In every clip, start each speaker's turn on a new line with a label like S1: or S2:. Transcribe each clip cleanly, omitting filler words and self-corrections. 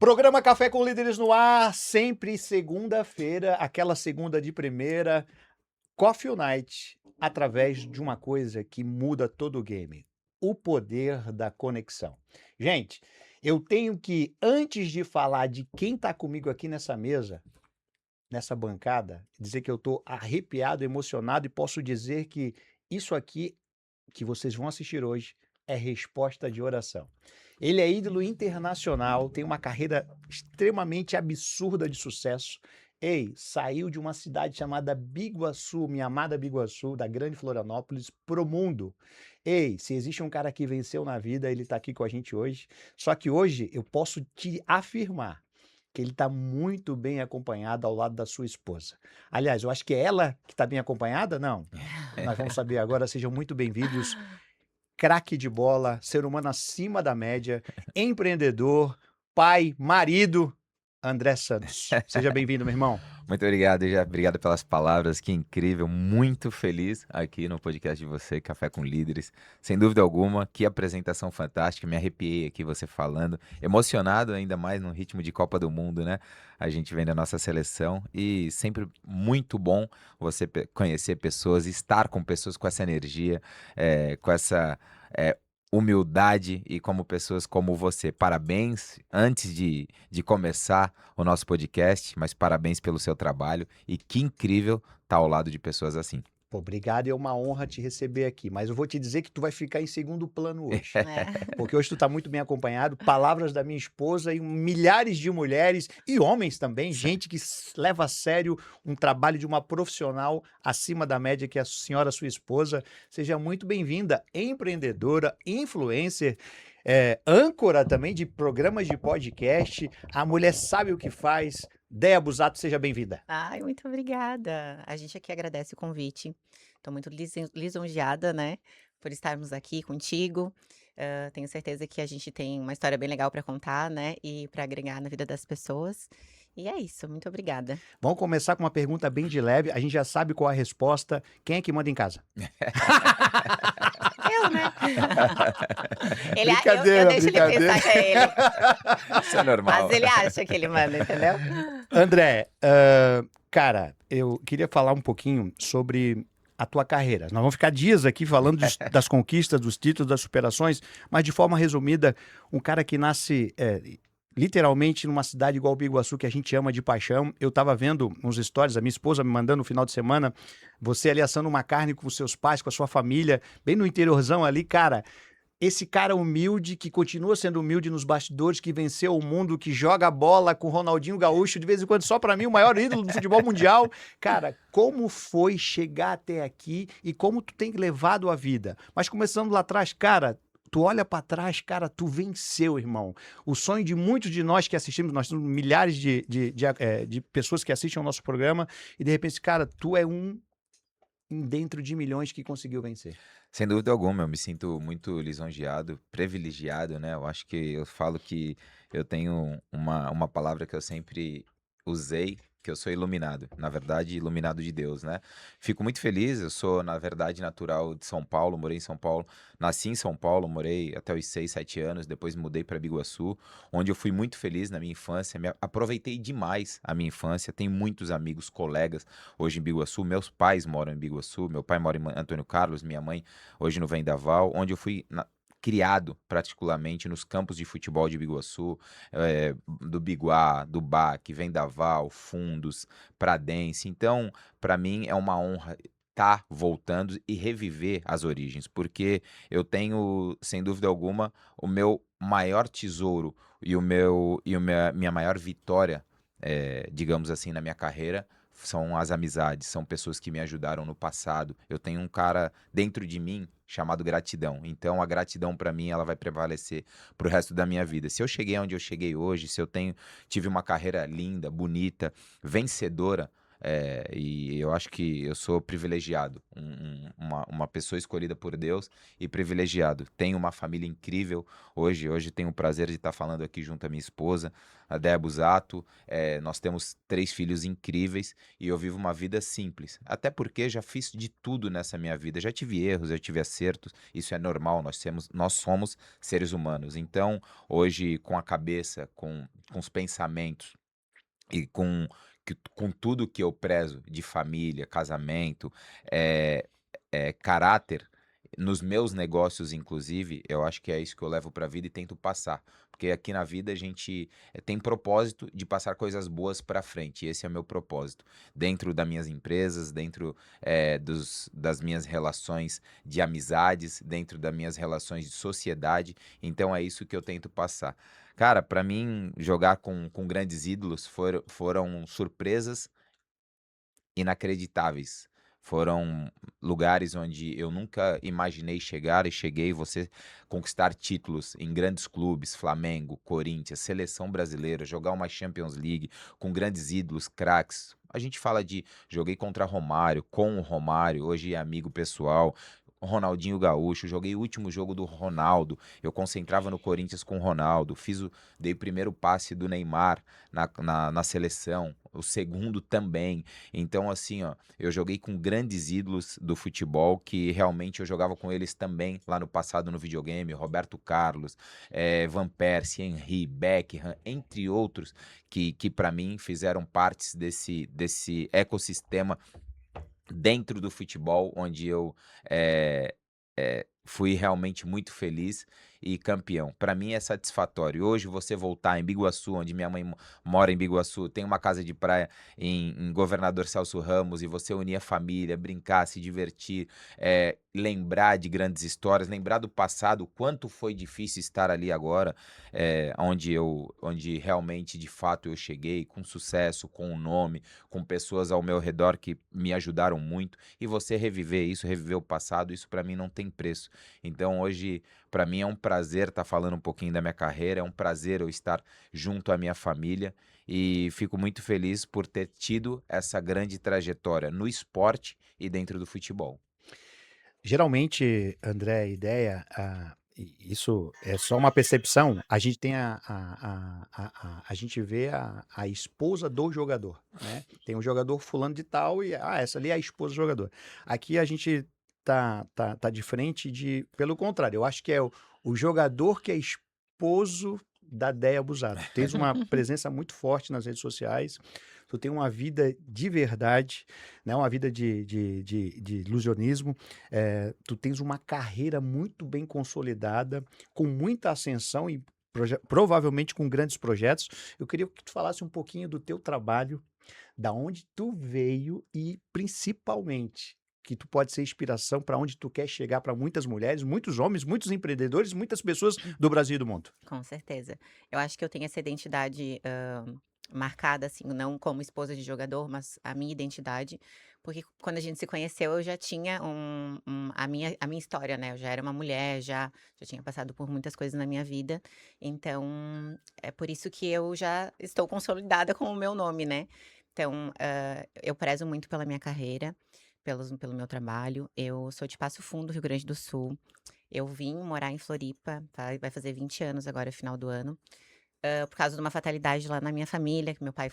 S1: Programa Café com Líderes no ar, sempre segunda-feira, aquela segunda de primeira, Coffee Night, através de uma coisa que muda todo o game, o poder da conexão. Gente, eu tenho que, antes de falar de quem está comigo aqui nessa mesa, nessa bancada, dizer que eu estou arrepiado, emocionado e posso dizer que isso aqui que vocês vão assistir hoje é resposta de oração. Ele é ídolo internacional, tem uma carreira extremamente absurda de sucesso. Ei, saiu de uma cidade chamada Biguaçu, minha amada Biguaçu, da grande Florianópolis, pro mundo. Ei, se existe um cara que venceu na vida, ele tá aqui com a gente hoje. Só que hoje eu posso te afirmar que ele está muito bem acompanhado ao lado da sua esposa. Aliás, eu acho que é ela que está bem acompanhada? Não. Nós vamos saber agora. Sejam muito bem-vindos. Craque de bola, ser humano acima da média, empreendedor, pai, marido, André Santos. Seja bem-vindo, meu irmão.
S2: Muito obrigado, já. Obrigado pelas palavras, que incrível. Muito feliz aqui no podcast de você, Café com Líderes. Sem dúvida alguma, que apresentação fantástica. Me arrepiei aqui você falando. Emocionado ainda mais no ritmo de Copa do Mundo, né? A gente vem da nossa seleção e sempre muito bom você conhecer pessoas, estar com pessoas com essa energia, com essa humildade e como pessoas como você. Parabéns antes de começar o nosso podcast, mas parabéns pelo seu trabalho e que incrível estar ao lado de pessoas assim.
S1: Pô, obrigado, é uma honra te receber aqui, mas eu vou te dizer que tu vai ficar em segundo plano hoje, porque hoje tu tá muito bem acompanhado, palavras da minha esposa e milhares de mulheres e homens também, gente que leva a sério um trabalho de uma profissional acima da média que é a senhora, sua esposa. Seja muito bem-vinda, empreendedora, influencer, âncora também de programas de podcast, a mulher sabe o que faz. Déia Busato, seja bem-vinda.
S3: Ai, muito obrigada. A gente aqui agradece o convite. Estou muito lisonjeada, né, por estarmos aqui contigo. Tenho certeza que a gente tem uma história bem legal para contar, né, e para agregar na vida das pessoas. E é isso, muito obrigada.
S1: Vamos começar com uma pergunta bem de leve. A gente já sabe qual a resposta. Quem é que manda em casa?
S3: Eu, né?
S1: Brincadeira,
S3: eu deixo ele pensar que é ele,
S2: Isso é normal.
S3: mas ele acha que ele manda, entendeu?
S1: André, cara, eu queria falar um pouquinho sobre a tua carreira. Nós vamos ficar dias aqui falando das conquistas, dos títulos, das superações, mas de forma resumida, um cara que nasce literalmente numa cidade igual Biguaçu, que a gente ama de paixão. Eu tava vendo uns stories, a minha esposa me mandando no final de semana, você ali assando uma carne com os seus pais, com a sua família, bem no interiorzão ali, cara. Esse cara humilde, que continua sendo humilde nos bastidores, que venceu o mundo, que joga bola com Ronaldinho Gaúcho, de vez em quando, só pra mim, o maior ídolo do futebol mundial. Cara, como foi chegar até aqui e como tu tem levado a vida? Mas começando lá atrás, cara, tu olha pra trás, cara, tu venceu, irmão. O sonho de muitos de nós que assistimos, nós temos milhares de pessoas que assistem ao nosso programa, e de repente, cara, tu é um dentro de milhões que conseguiu vencer.
S2: Sem dúvida alguma, eu me sinto muito lisonjeado, privilegiado, né? Eu acho que eu falo que eu tenho uma palavra que eu sempre usei, que eu sou iluminado. Na verdade, iluminado de Deus, né? Fico muito feliz, eu sou, na verdade, natural de São Paulo, morei em São Paulo, nasci em São Paulo, morei até os 6, 7 anos, depois mudei para Biguaçu, onde eu fui muito feliz na minha infância, aproveitei demais a minha infância, tenho muitos amigos, colegas hoje em Biguaçu, meus pais moram em Biguaçu, meu pai mora em Antônio Carlos, minha mãe hoje no Vendaval, onde eu fui criado particularmente nos campos de futebol de Biguaçu, do Biguá, do BAC, Vendaval, Fundos, Pradense. Então, para mim é uma honra estar voltando e reviver as origens, porque eu tenho, sem dúvida alguma, o meu maior tesouro e minha maior vitória, digamos assim, na minha carreira, são as amizades, são pessoas que me ajudaram no passado. Eu tenho um cara dentro de mim chamado gratidão. Então a gratidão para mim ela vai prevalecer pro resto da minha vida. Se eu cheguei onde eu cheguei hoje, se eu tive uma carreira linda, bonita, vencedora, E eu acho que eu sou privilegiado, uma pessoa escolhida por Deus e privilegiado. Tenho uma família incrível hoje tenho o prazer de estar falando aqui junto à minha esposa, a Débora Busato. Nós temos 3 filhos incríveis e eu vivo uma vida simples. Até porque já fiz de tudo nessa minha vida. Já tive erros, já tive acertos. Isso é normal, nós somos seres humanos. Então, hoje, com a cabeça, com os pensamentos e com tudo que eu prezo de família, casamento, eh caráter, nos meus negócios inclusive, eu acho que é isso que eu levo para a vida e tento passar. Porque aqui na vida a gente, tem propósito de passar coisas boas para frente, e esse é o meu propósito. Dentro das minhas empresas, dentro, das minhas relações de amizades, dentro das minhas relações de sociedade, então é isso que eu tento passar. Cara, para mim jogar com grandes ídolos foram surpresas inacreditáveis. Foram lugares onde eu nunca imaginei chegar e cheguei. Você conquistar títulos em grandes clubes, Flamengo, Corinthians, seleção brasileira, jogar uma Champions League com grandes ídolos, craques. A gente fala de joguei contra Romário, com o Romário, hoje é amigo pessoal. Ronaldinho Gaúcho, joguei o último jogo do Ronaldo, eu concentrava no Corinthians com o Ronaldo, dei o primeiro passe do Neymar na seleção, o segundo também. Então, assim, ó, eu joguei com grandes ídolos do futebol que realmente eu jogava com eles também lá no passado no videogame, Roberto Carlos, Van Persie, Henry, Beckham, entre outros, que para mim fizeram partes desse ecossistema dentro do futebol, onde eu fui realmente muito feliz e campeão. Para mim é satisfatório. Hoje você voltar em Biguaçu, onde minha mãe mora em Biguaçu, tem uma casa de praia em Governador Celso Ramos, e você unir a família, brincar, se divertir, lembrar de grandes histórias, lembrar do passado, o quanto foi difícil estar ali agora, onde realmente, de fato, eu cheguei com sucesso, com o nome, com pessoas ao meu redor que me ajudaram muito, e você reviver isso, reviver o passado, isso para mim não tem preço. Então hoje, para mim é um prazer estar falando um pouquinho da minha carreira, é um prazer eu estar junto à minha família e fico muito feliz por ter tido essa grande trajetória no esporte e dentro do futebol.
S1: Geralmente, André, a ideia, isso é só uma percepção, a gente tem a gente vê a esposa do jogador, né? Tem o jogador fulano de tal e, essa ali é a esposa do jogador. Aqui a gente tá de frente de, pelo contrário, eu acho que é o jogador que é esposo da Déia Busato. Tens uma presença muito forte nas redes sociais, tu tem uma vida de verdade, né? Uma vida de ilusionismo. Tu tens uma carreira muito bem consolidada, com muita ascensão e provavelmente com grandes projetos. Eu queria que tu falasse um pouquinho do teu trabalho, da onde tu veio e principalmente que tu pode ser inspiração para onde tu quer chegar para muitas mulheres, muitos homens, muitos empreendedores, muitas pessoas do Brasil e do mundo.
S3: Com certeza. Eu acho que eu tenho essa identidade, marcada, assim, não como esposa de jogador, mas a minha identidade, porque quando a gente se conheceu eu já tinha a minha história, né, eu já era uma mulher, já tinha passado por muitas coisas na minha vida, então é por isso que eu já estou consolidada com o meu nome, né. Então, eu prezo muito pela minha carreira, pelo meu trabalho. Eu sou de Passo Fundo, Rio Grande do Sul. Eu vim morar em Floripa, vai fazer 20 anos agora, final do ano, por causa de uma fatalidade lá na minha família, que meu pai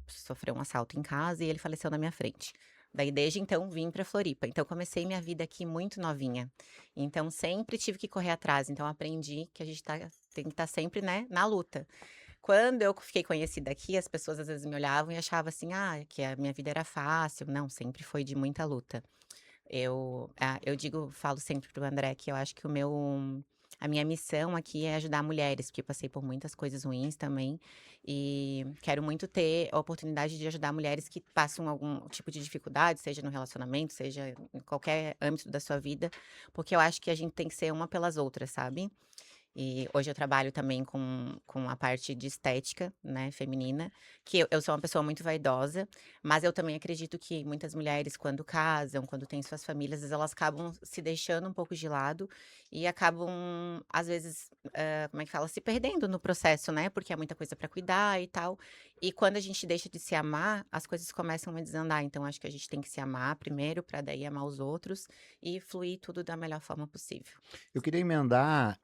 S3: sofreu um assalto em casa e ele faleceu na minha frente. Daí, desde então, vim para Floripa. Então, comecei minha vida aqui muito novinha. Então, sempre tive que correr atrás. Então, aprendi que a gente tem que estar sempre, né, na luta. Quando eu fiquei conhecida aqui, as pessoas às vezes me olhavam e achavam assim, que a minha vida era fácil. Não, sempre foi de muita luta. Falo sempre pro André que eu acho que a minha missão aqui é ajudar mulheres, porque eu passei por muitas coisas ruins também, e quero muito ter a oportunidade de ajudar mulheres que passam algum tipo de dificuldade, seja no relacionamento, seja em qualquer âmbito da sua vida, porque eu acho que a gente tem que ser uma pelas outras, sabe? E hoje eu trabalho também com a parte de estética, né, feminina, que eu sou uma pessoa muito vaidosa, mas eu também acredito que muitas mulheres quando casam, quando têm suas famílias, às vezes elas acabam se deixando um pouco de lado e acabam, às vezes, como é que fala? Se perdendo no processo, né, porque é muita coisa para cuidar e tal. E quando a gente deixa de se amar, as coisas começam a desandar. Então acho que a gente tem que se amar primeiro, para daí amar os outros e fluir tudo da melhor forma possível.
S1: Eu queria emendar,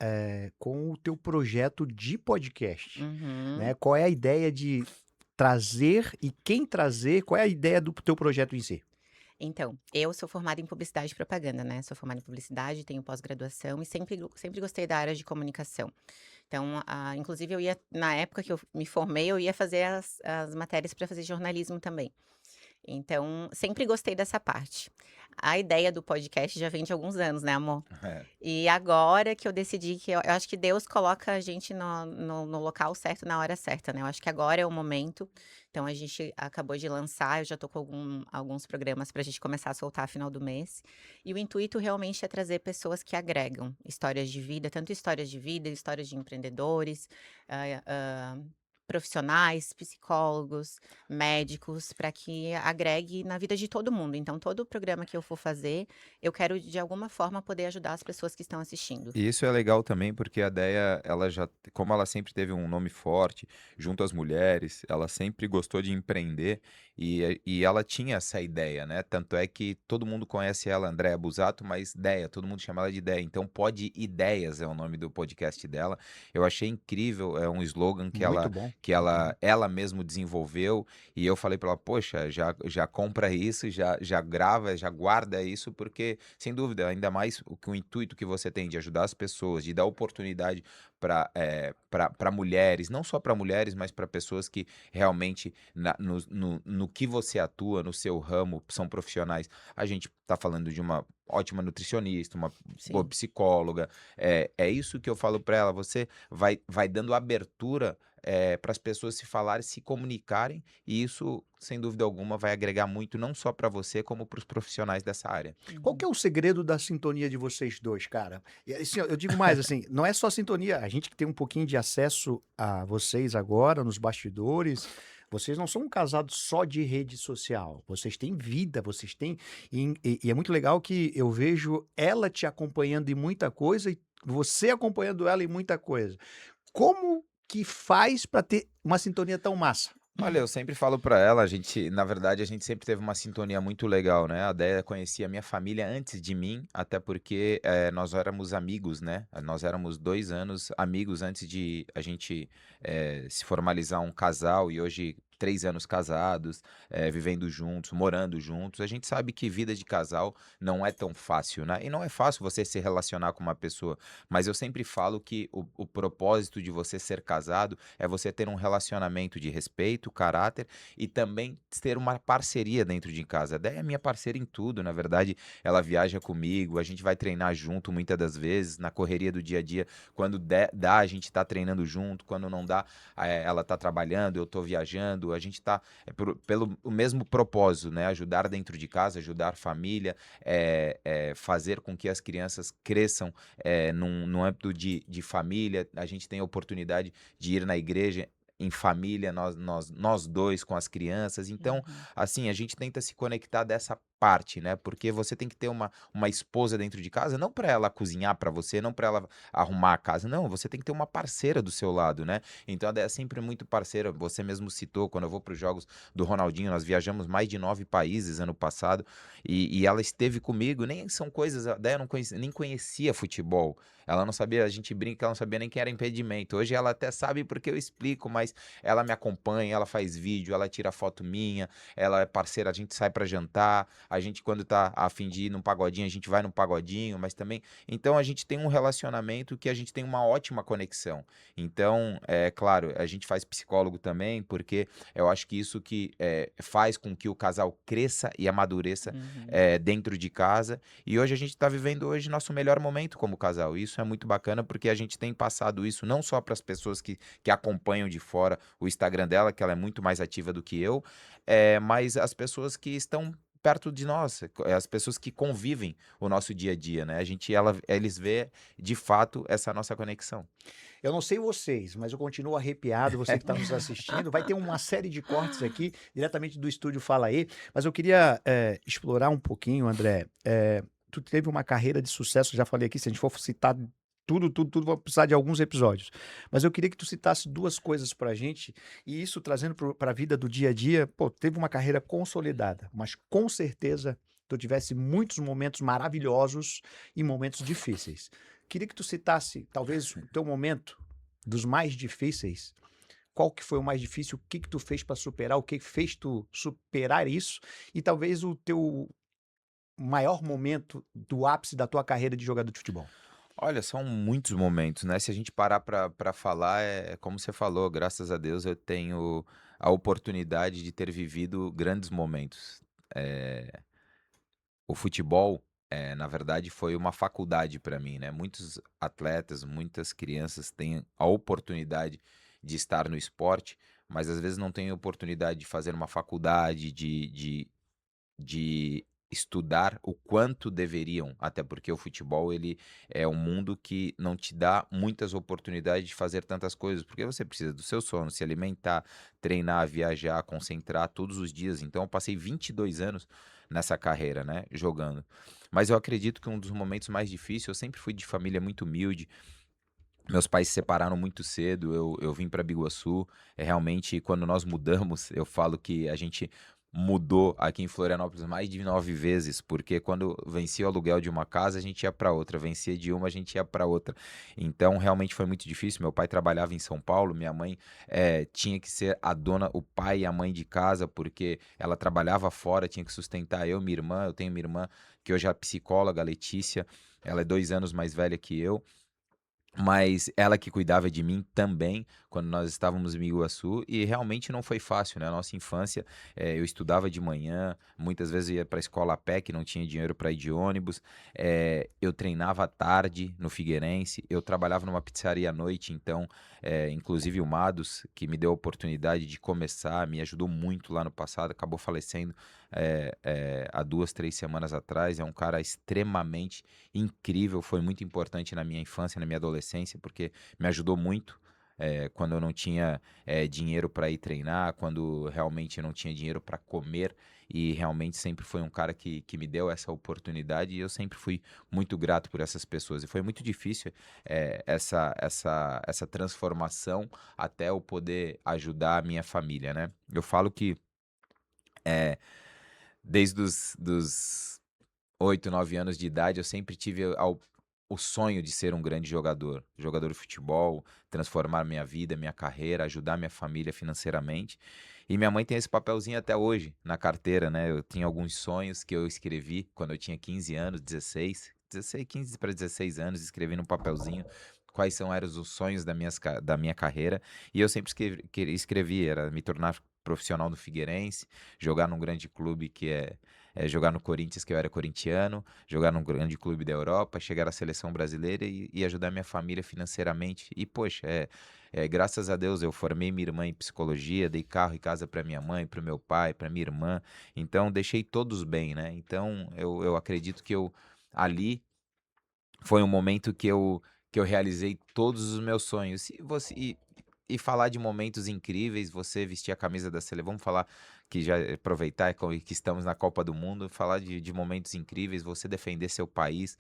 S1: com o teu projeto de podcast,
S3: Uhum.
S1: né, qual é a ideia de trazer e quem trazer, qual é a ideia do teu projeto em si?
S3: Então, eu sou formada em publicidade e propaganda, né, sou formada em publicidade, tenho pós-graduação e sempre gostei da área de comunicação. Então, inclusive eu ia na época que eu me formei, eu ia fazer as matérias para fazer jornalismo também. Então, sempre gostei dessa parte. A ideia do podcast já vem de alguns anos, né, amor?
S2: É.
S3: E agora que eu decidi que eu acho que Deus coloca a gente no local certo, na hora certa, né, eu acho que agora é o momento. Então a gente acabou de lançar, eu já tô com alguns programas pra gente começar a soltar final do mês. E o intuito realmente é trazer pessoas que agregam histórias de vida, tanto histórias de vida, histórias de empreendedores, hã hã, profissionais, psicólogos, médicos, para que agregue na vida de todo mundo. Então todo o programa que eu for fazer, eu quero de alguma forma poder ajudar as pessoas que estão assistindo.
S2: E isso é legal também, porque a Déia, ela já, como ela sempre teve um nome forte junto às mulheres, ela sempre gostou de empreender e ela tinha essa ideia, né? Tanto é que todo mundo conhece ela, Andréa Busato, mas Déia, todo mundo chama ela de Déia. Então, Pode Ideias é o nome do podcast dela. Eu achei incrível, é um slogan que
S1: Muito
S2: ela,
S1: bom,
S2: que
S1: muito bom.
S2: ela mesmo desenvolveu. E eu falei para ela, poxa, já compra isso, já grava, já guarda isso, porque, sem dúvida, ainda mais o intuito que você tem de ajudar as pessoas, de dar oportunidade para mulheres, não só para mulheres, mas para pessoas que realmente, no que você atua, no seu ramo, são profissionais. A gente está falando de uma ótima nutricionista, uma boa
S3: Sim.
S2: psicóloga. É isso que eu falo para ela, você vai dando abertura para as pessoas se falarem, se comunicarem, e isso, sem dúvida alguma, vai agregar muito, não só para você, como para os profissionais dessa área.
S1: Qual que
S3: Uhum.
S1: é o segredo da sintonia de vocês 2, cara? E assim, ó, eu digo mais, assim, não é só sintonia, a gente que tem um pouquinho de acesso a vocês agora nos bastidores, vocês não são um casado só de rede social, vocês têm vida, vocês têm e é muito legal que eu vejo ela te acompanhando em muita coisa e você acompanhando ela em muita coisa. Como que faz para ter uma sintonia tão massa?
S2: Olha, eu sempre falo pra ela, na verdade, a gente sempre teve uma sintonia muito legal, né? A Déia conhecia a minha família antes de mim, até porque nós éramos amigos, né? Nós éramos 2 anos amigos antes de a gente se formalizar um casal e hoje 3 anos casados, vivendo juntos, morando juntos. A gente sabe que vida de casal não é tão fácil, né? E não é fácil você se relacionar com uma pessoa, mas eu sempre falo que o propósito de você ser casado é você ter um relacionamento de respeito, caráter e também ter uma parceria dentro de casa. A Déia é minha parceira em tudo, na verdade, ela viaja comigo, a gente vai treinar junto muitas das vezes, na correria do dia a dia, quando dá, a gente tá treinando junto, quando não dá, ela tá trabalhando, eu tô viajando, a gente tá pelo o mesmo propósito, né? Ajudar dentro de casa, ajudar a família, fazer com que as crianças cresçam num âmbito de família, a gente tem a oportunidade de ir na igreja em família, nós dois com as crianças. Então,
S3: Uhum.
S2: assim, a gente tenta se conectar dessa parte, né? Porque você tem que ter uma esposa dentro de casa, não para ela cozinhar para você, não para ela arrumar a casa, não, você tem que ter uma parceira do seu lado, né? Então, a Déia é sempre muito parceira. Você mesmo citou, quando eu vou para os jogos do Ronaldinho, nós viajamos mais de 9 países ano passado e ela esteve comigo. Nem são coisas, a Déia não conhecia, nem conhecia futebol. Ela não sabia, a gente brinca que ela não sabia nem que era impedimento. Hoje ela até sabe porque eu explico, mas ela me acompanha, ela faz vídeo, ela tira foto minha, ela é parceira, a gente sai pra jantar, a gente quando tá a fim de ir num pagodinho, a gente vai num pagodinho, mas também, então a gente tem um relacionamento que a gente tem uma ótima conexão. Então, é claro, a gente faz psicólogo também, porque eu acho que isso que faz com que o casal cresça e amadureça
S3: Uhum.
S2: dentro de casa. E hoje a gente está vivendo hoje nosso melhor momento como casal. E isso é muito bacana porque a gente tem passado isso não só para as pessoas que acompanham de fora o Instagram dela, que ela é muito mais ativa do que eu, mas as pessoas que estão perto de nós, as pessoas que convivem o nosso dia a dia, né, eles vê de fato essa nossa conexão.
S1: Eu não sei vocês, mas eu continuo arrepiado, você que está nos assistindo. Vai ter uma série de cortes aqui, diretamente do estúdio Fala Aí, mas eu queria explorar um pouquinho, André. Tu teve uma carreira de sucesso, já falei aqui, se a gente for citar tudo, vai precisar de alguns episódios. Mas eu queria que tu citasse duas coisas pra gente, e isso trazendo para a vida do dia a dia. Pô, teve uma carreira consolidada, mas com certeza tu tivesse muitos momentos maravilhosos e momentos difíceis. Queria que tu citasse, talvez, o teu momento dos mais difíceis. Qual que foi o mais difícil? O que que tu fez para superar? O que fez tu superar isso? E talvez o teu maior momento do ápice da tua carreira de jogador de futebol.
S2: Olha, são muitos momentos, né, se a gente parar para falar, é como você falou, graças a Deus eu tenho a oportunidade de ter vivido grandes momentos. Eh O futebol, na verdade, foi uma faculdade para mim, né. Muitos atletas, muitas crianças têm a oportunidade de estar no esporte, mas às vezes não têm a oportunidade de fazer uma faculdade, de estudar o quanto deveriam, até porque o futebol ele é um mundo que não te dá muitas oportunidades de fazer tantas coisas, porque você precisa do seu sono, se alimentar, treinar, viajar, concentrar todos os dias. Então eu passei 22 anos nessa carreira, né, jogando. Mas eu acredito que um dos momentos mais difíceis, eu sempre fui de família muito humilde, meus pais se separaram muito cedo, eu vim para Biguaçu, realmente quando nós mudamos, eu falo que a gente mudou aqui em Florianópolis mais de 9 vezes, porque quando vencia o aluguel de uma casa, a gente ia para outra, vencia de uma, a gente ia para outra. Então, realmente foi muito difícil, meu pai trabalhava em São Paulo, minha mãe, tinha que ser a dona, o pai e a mãe de casa, porque ela trabalhava fora, tinha que sustentar eu, minha irmã, eu tenho minha irmã que hoje é psicóloga, a Letícia, ela é 2 anos mais velha que eu, mas ela que cuidava de mim também, quando nós estávamos em Iguaçu, e realmente não foi fácil, né, a nossa infância, eu estudava de manhã, muitas vezes eu ia para a escola a pé, que não tinha dinheiro para ir de ônibus, eu treinava à tarde no Figueirense, eu trabalhava numa pizzaria à noite, então, inclusive o Mados, que me deu a oportunidade de começar, me ajudou muito lá no passado, acabou falecendo, há 2, 3 semanas atrás, é um cara extremamente incrível, foi muito importante na minha infância, na minha adolescência, porque me ajudou muito, quando eu não tinha, dinheiro para ir treinar, quando realmente eu não tinha dinheiro para comer, e realmente sempre foi um cara que me deu essa oportunidade e eu sempre fui muito grato por essas pessoas. E foi muito difícil, essa transformação até eu poder ajudar a minha família, né. Eu falo que, eh, desde os dos 8, 9 anos de idade, eu sempre tive o sonho de ser um grande jogador, jogador de futebol, transformar minha vida, minha carreira, ajudar minha família financeiramente. E minha mãe tem esse papelzinho até hoje na carteira, né? Eu tinha alguns sonhos que eu escrevi quando eu tinha 15 anos, 16, 15 para 16 anos, escrevi num papelzinho quais eram os sonhos da minha carreira. E eu sempre escrevi, era me tornar profissional no Figueirense, jogar num grande clube que jogar no Corinthians, que eu era corintiano, jogar num grande clube da Europa, chegar à seleção brasileira e ajudar minha família financeiramente. E, poxa, graças a Deus eu formei minha irmã em psicologia, dei carro e casa para minha mãe, para o meu pai, para minha irmã. Então, deixei todos bem, né? Então, eu acredito que ali foi um momento que eu realizei todos os meus sonhos. E falar de momentos incríveis, você vestir a camisa da sele vamos falar que já aproveitar que estamos na Copa do Mundo, falar de momentos incríveis, você defender seu país,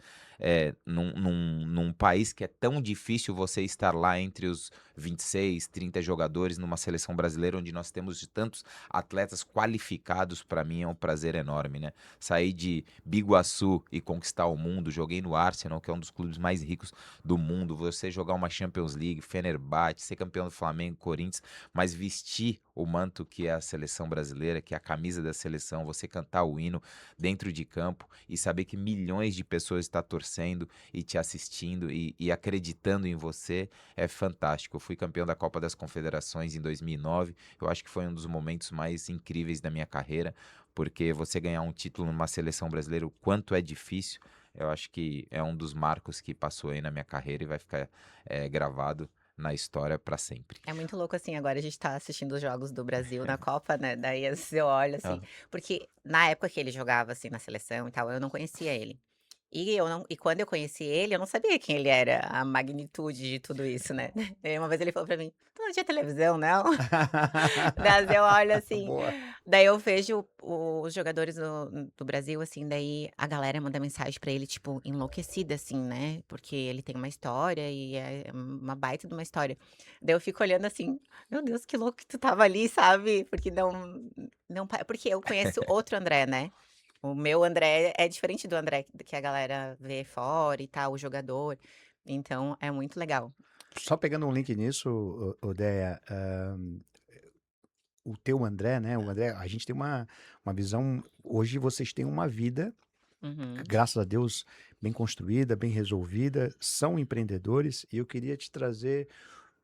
S2: num país que é tão difícil você estar lá entre os 26, 30 jogadores numa seleção brasileira, onde nós temos de tantos atletas qualificados, para mim é um prazer enorme, né. Sair de Biguaçu e conquistar o mundo, joguei no Arsenal, que é um dos clubes mais ricos do mundo, você jogar uma Champions League, Fenerbahçe, ser campeão do Flamengo, Corinthians, mas vestir o manto que é a seleção brasileira, que é a camisa da seleção, você cantar o hino dentro de campo e saber que milhões de pessoas estão torcendo e te assistindo e acreditando em você, é fantástico. Eu fui campeão da Copa das Confederações em 2009, eu acho que foi um dos momentos mais incríveis da minha carreira, porque você ganhar um título numa seleção brasileira, o quanto é difícil, eu acho que é um dos marcos que passou aí na minha carreira e vai ficar, gravado, na história para sempre.
S3: É muito louco, assim, agora a gente tá assistindo os jogos do Brasil na Copa, né, daí às vezes eu olho, assim,
S2: Ah.
S3: porque na época que ele jogava, assim, na seleção e tal, eu não conhecia ele. E quando eu conheci ele, eu não sabia quem ele era, a magnitude de tudo isso, né. Daí uma vez ele falou pra mim: "Tu não tinha televisão não?" Daí eu olho assim,
S1: Boa.
S3: daí eu vejo os jogadores do Brasil, assim, daí a galera manda mensagem pra ele, tipo, enlouquecida, assim, né, porque ele tem uma história e é uma baita de uma história. Daí eu fico olhando assim: "Meu Deus, que louco que tu estava ali", sabe, porque não porque eu conheço outro André, né. O meu André é diferente do André que a galera vê fora e tal, o jogador, então é muito legal.
S1: Só pegando um link nisso, Odéia, o teu André, né? O André, a gente tem uma visão. Hoje vocês têm uma vida,
S3: Uhum,
S1: graças a Deus, bem construída, bem resolvida, são empreendedores, e eu queria te trazer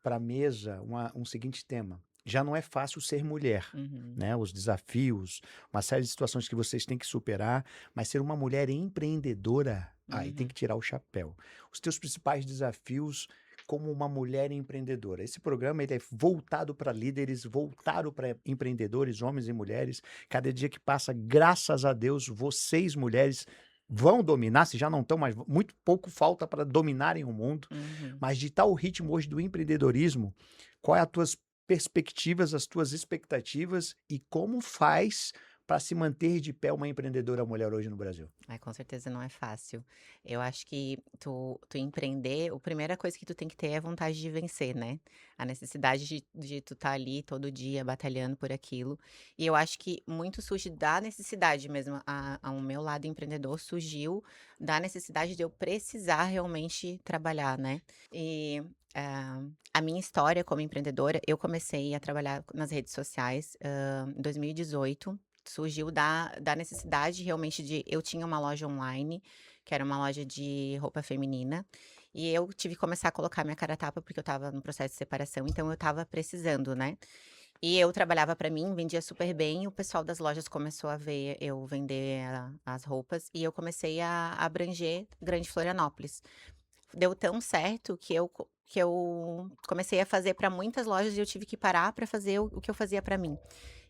S1: para a mesa um seguinte tema. Já não é fácil ser mulher,
S3: uhum,
S1: né? Os desafios, uma série de situações que vocês têm que superar, mas ser uma mulher empreendedora, aí tem
S3: uhum.
S1: que tirar o chapéu. Os teus principais desafios como uma mulher empreendedora. Esse programa ele é voltado para líderes, voltado para empreendedores, homens e mulheres. Cada dia que passa, graças a Deus, vocês mulheres vão dominar, se já não estão, mas muito pouco falta para dominarem o mundo.
S3: Uhum.
S1: Mas de tal ritmo hoje do empreendedorismo, qual é as tuas perspectivas, as tuas expectativas e como faz para se manter de pé uma empreendedora mulher hoje no Brasil?
S3: Ai, com certeza não é fácil. Eu acho que tu empreender, a primeira coisa que tu tem que ter é vontade de vencer, né? A necessidade de tu estar ali todo dia batalhando por aquilo. E eu acho que muito surge da necessidade mesmo. O meu lado empreendedor surgiu da necessidade de eu precisar realmente trabalhar, né? E a minha história como empreendedora, eu comecei a trabalhar nas redes sociais em 2018. Surgiu da necessidade realmente de eu tinha uma loja online, que era uma loja de roupa feminina, e eu tive que começar a colocar minha cara a tapa, porque eu estava no processo de separação, então eu estava precisando, né. E eu trabalhava pra mim, vendia super bem, e o pessoal das lojas começou a ver eu vender as roupas, e eu comecei a abranger Grande Florianópolis. Deu tão certo que eu comecei a fazer para muitas lojas e eu tive que parar para fazer o que eu fazia para mim.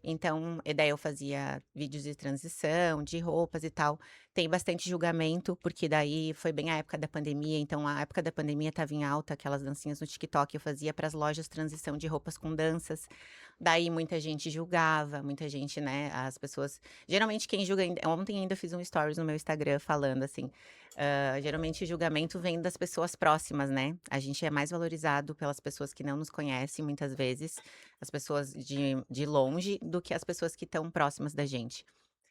S3: Então, e daí eu fazia vídeos de transição, de roupas e tal. Tem bastante julgamento, porque daí foi bem a época da pandemia, então a época da pandemia estava em alta, aquelas dancinhas no TikTok, eu fazia para as lojas transição de roupas com danças. Daí muita gente julgava, muita gente, né, as pessoas geralmente quem julga ontem ainda fiz um stories no meu Instagram falando assim, geralmente o julgamento vem das pessoas próximas, né. A gente é mais valorizado pelas pessoas que não nos conhecem muitas vezes, as pessoas de longe, do que as pessoas que estão próximas da gente.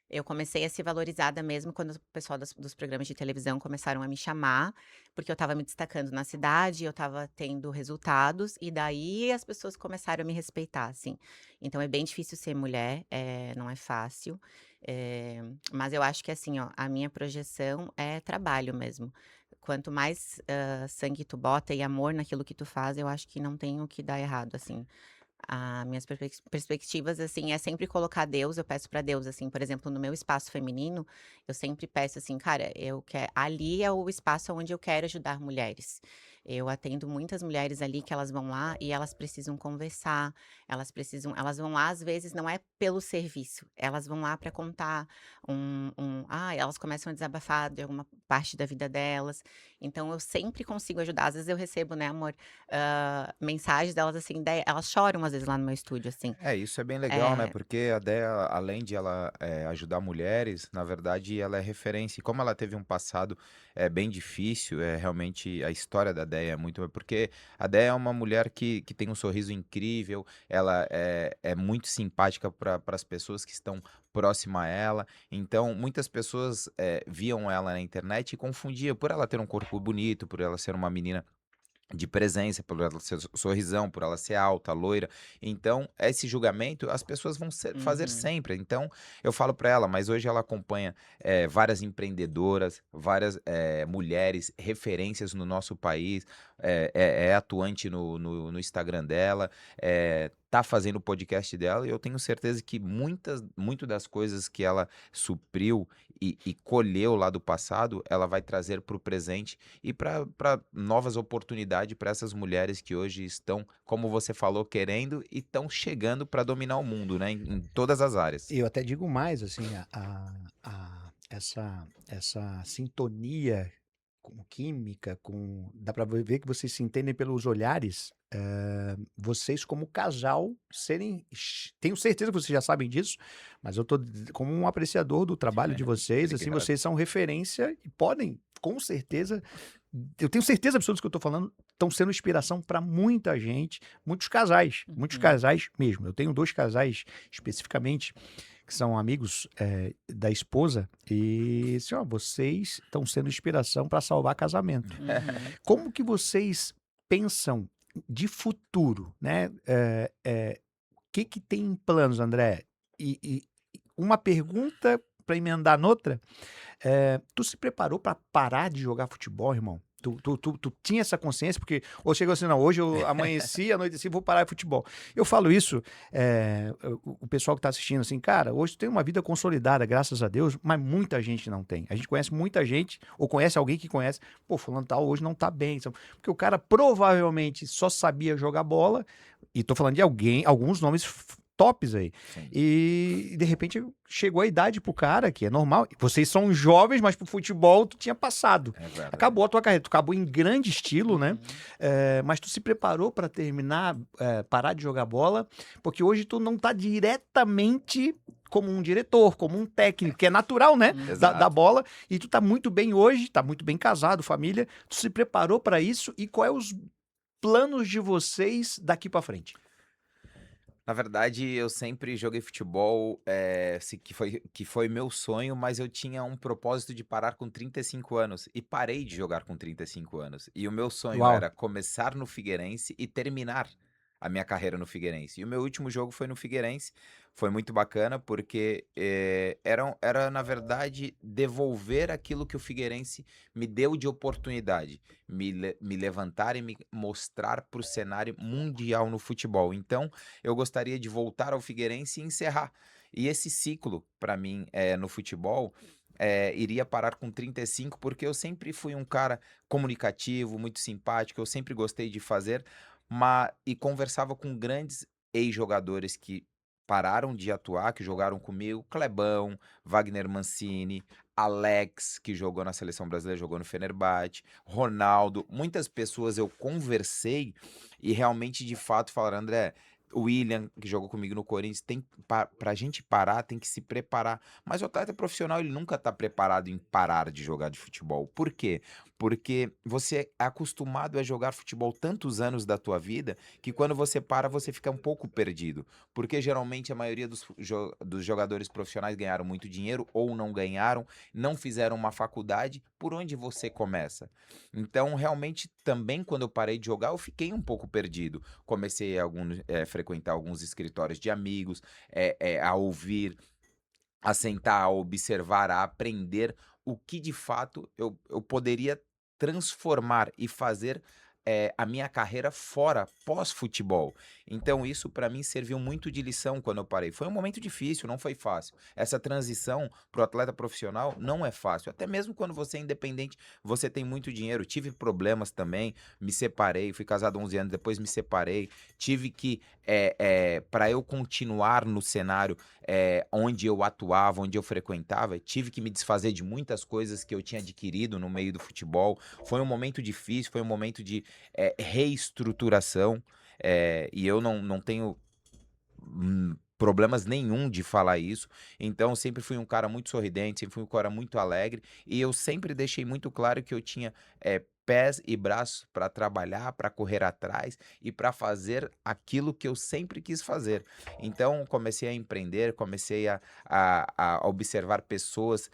S3: Eu comecei a ser valorizada mesmo quando o pessoal dos programas de televisão começaram a me chamar, porque eu estava me destacando na cidade, eu estava tendo resultados, e daí as pessoas começaram a me respeitar, assim. Então é bem difícil ser mulher, não é fácil, mas eu acho que assim, ó, a minha projeção é trabalho mesmo. Quanto mais, sangue tu bota e amor naquilo que tu faz, eu acho que não tem o que dar errado, assim. Minhas perspectivas, assim, é sempre colocar Deus, eu peço pra Deus, assim, por exemplo, no meu espaço feminino, eu sempre peço assim: "Cara, eu quero ali é o espaço onde eu quero ajudar mulheres". Eu atendo muitas mulheres ali que elas vão lá e elas precisam conversar, elas vão lá, às vezes, não é pelo serviço, elas vão lá pra contar elas começam a desabafar de alguma parte da vida delas, então eu sempre consigo ajudar. Às vezes eu recebo, né, amor, mensagens delas, assim, elas choram às vezes lá no meu estúdio, assim.
S2: É, isso é bem legal, né,
S3: É,
S2: porque a Dea, além de ela, ajudar mulheres, na verdade ela é referência e como ela teve um passado, bem difícil, realmente a história da Dea é muito porque a Dea é uma mulher que tem um sorriso incrível, ela é muito simpática para as pessoas que estão próxima a ela, então muitas pessoas, viam ela na internet e confundia por ela ter um corpo bonito, por ela ser uma menina de presença, por ela ser sorrisão, por ela ser alta, loira. Então, esse julgamento as pessoas vão fazer
S3: uhum,
S2: sempre. Então, eu falo para ela, mas hoje ela acompanha, várias empreendedoras, várias, mulheres, referências no nosso país, é atuante no Instagram dela, tá fazendo o podcast dela, e eu tenho certeza que muito das coisas que ela supriu e colheu lá do passado, ela vai trazer para o presente e para novas oportunidades para essas mulheres que hoje estão, como você falou, querendo e estão chegando para dominar o mundo, né? Em todas as áreas.
S1: Eu até digo mais, assim, essa sintonia com química, dá para ver que vocês se entendem pelos olhares. Vocês como casal tenho certeza que vocês já sabem disso, mas eu tô como um apreciador do trabalho de vocês, assim,
S2: Obrigado.
S1: vocês são referência e podem, com certeza, eu tenho certeza absoluta que eu tô falando, estão sendo inspiração para muita gente, muitos casais mesmo. Eu tenho 2 casais especificamente que são amigos da esposa e assim, ó, vocês estão sendo inspiração para salvar casamento.
S3: Uhum.
S1: Como que vocês pensam de futuro, né? O que tem em planos, André? E uma pergunta para emendar noutra. Tu se preparou para parar de jogar futebol, irmão? Tu tinha essa consciência? Porque ou chegou assim, não, hoje eu amanheci, anoiteci, vou parar de futebol. Eu falo isso, o pessoal que tá assistindo, assim, cara, hoje tu tem uma vida consolidada, graças a Deus, mas muita gente não tem. A gente conhece muita gente, ou conhece alguém que conhece, pô, fulano tal, hoje não tá bem. Porque o cara provavelmente só sabia jogar bola, e tô falando de alguns nomes tops aí.
S2: Sim.
S1: E de repente chegou a idade pro cara, que é normal. Vocês são jovens, mas pro futebol tu tinha passado.
S2: É verdade.
S1: Acabou a tua carreira, tu acabou em grande estilo, né?
S3: Uhum.
S1: Mas tu se preparou para terminar, parar de jogar bola, porque hoje tu não tá diretamente como um diretor, como um técnico, que é natural, né?
S3: Uhum.
S1: Da
S2: Exato.
S1: bola. E tu tá muito bem hoje, tá muito bem casado, família. Tu se preparou para isso e qual é os planos de vocês daqui para frente?
S2: Na verdade, eu sempre joguei futebol, que foi meu sonho, mas eu tinha um propósito de parar com 35 anos e parei de jogar com 35 anos. E o meu sonho
S1: Uau.
S2: era começar no Figueirense e terminar a minha carreira no Figueirense. E o meu último jogo foi no Figueirense. Foi muito bacana porque era, na verdade, devolver aquilo que o Figueirense me deu de oportunidade, me levantar e me mostrar para o cenário mundial no futebol. Então, eu gostaria de voltar ao Figueirense e encerrar. E esse ciclo, para mim, no futebol, iria parar com 35, porque eu sempre fui um cara comunicativo, muito simpático, eu sempre gostei de fazer, e conversava com grandes ex-jogadores que pararam de atuar, que jogaram comigo, Clebão, Wagner Mancini, Alex, que jogou na seleção brasileira, jogou no Fenerbahçe, Ronaldo, muitas pessoas eu conversei e realmente, de fato, falaram, André, o William, que jogou comigo no Corinthians, pra gente parar, tem que se preparar. Mas o atleta profissional, ele nunca tá preparado em parar de jogar de futebol. Por quê? Porque você é acostumado a jogar futebol tantos anos da tua vida, que quando você para, você fica um pouco perdido. Porque geralmente a maioria dos jogadores profissionais ganharam muito dinheiro ou não ganharam, não fizeram uma faculdade, por onde você começa? Então, realmente, também quando eu parei de jogar, eu fiquei um pouco perdido. Comecei a frequentar alguns escritórios de amigos, a ouvir, a sentar, a observar, a aprender o que de fato eu poderia transformar e fazer a minha carreira fora, pós-futebol. Então isso para mim serviu muito de lição quando eu parei. Foi um momento difícil, não foi fácil. Essa transição para o atleta profissional não é fácil. Até mesmo quando você é independente, você tem muito dinheiro. Tive problemas também, me separei, fui casado 11 anos, depois me separei. Tive que, para eu continuar no cenário onde eu atuava, onde eu frequentava, tive que me desfazer de muitas coisas que eu tinha adquirido no meio do futebol. Foi um momento difícil, foi um momento de reestruturação, e eu não tenho problemas nenhum de falar isso. Então, eu sempre fui um cara muito sorridente, sempre fui um cara muito alegre, e eu sempre deixei muito claro que eu tinha pés e braços para trabalhar, para correr atrás e para fazer aquilo que eu sempre quis fazer. Então, comecei a empreender, comecei a observar pessoas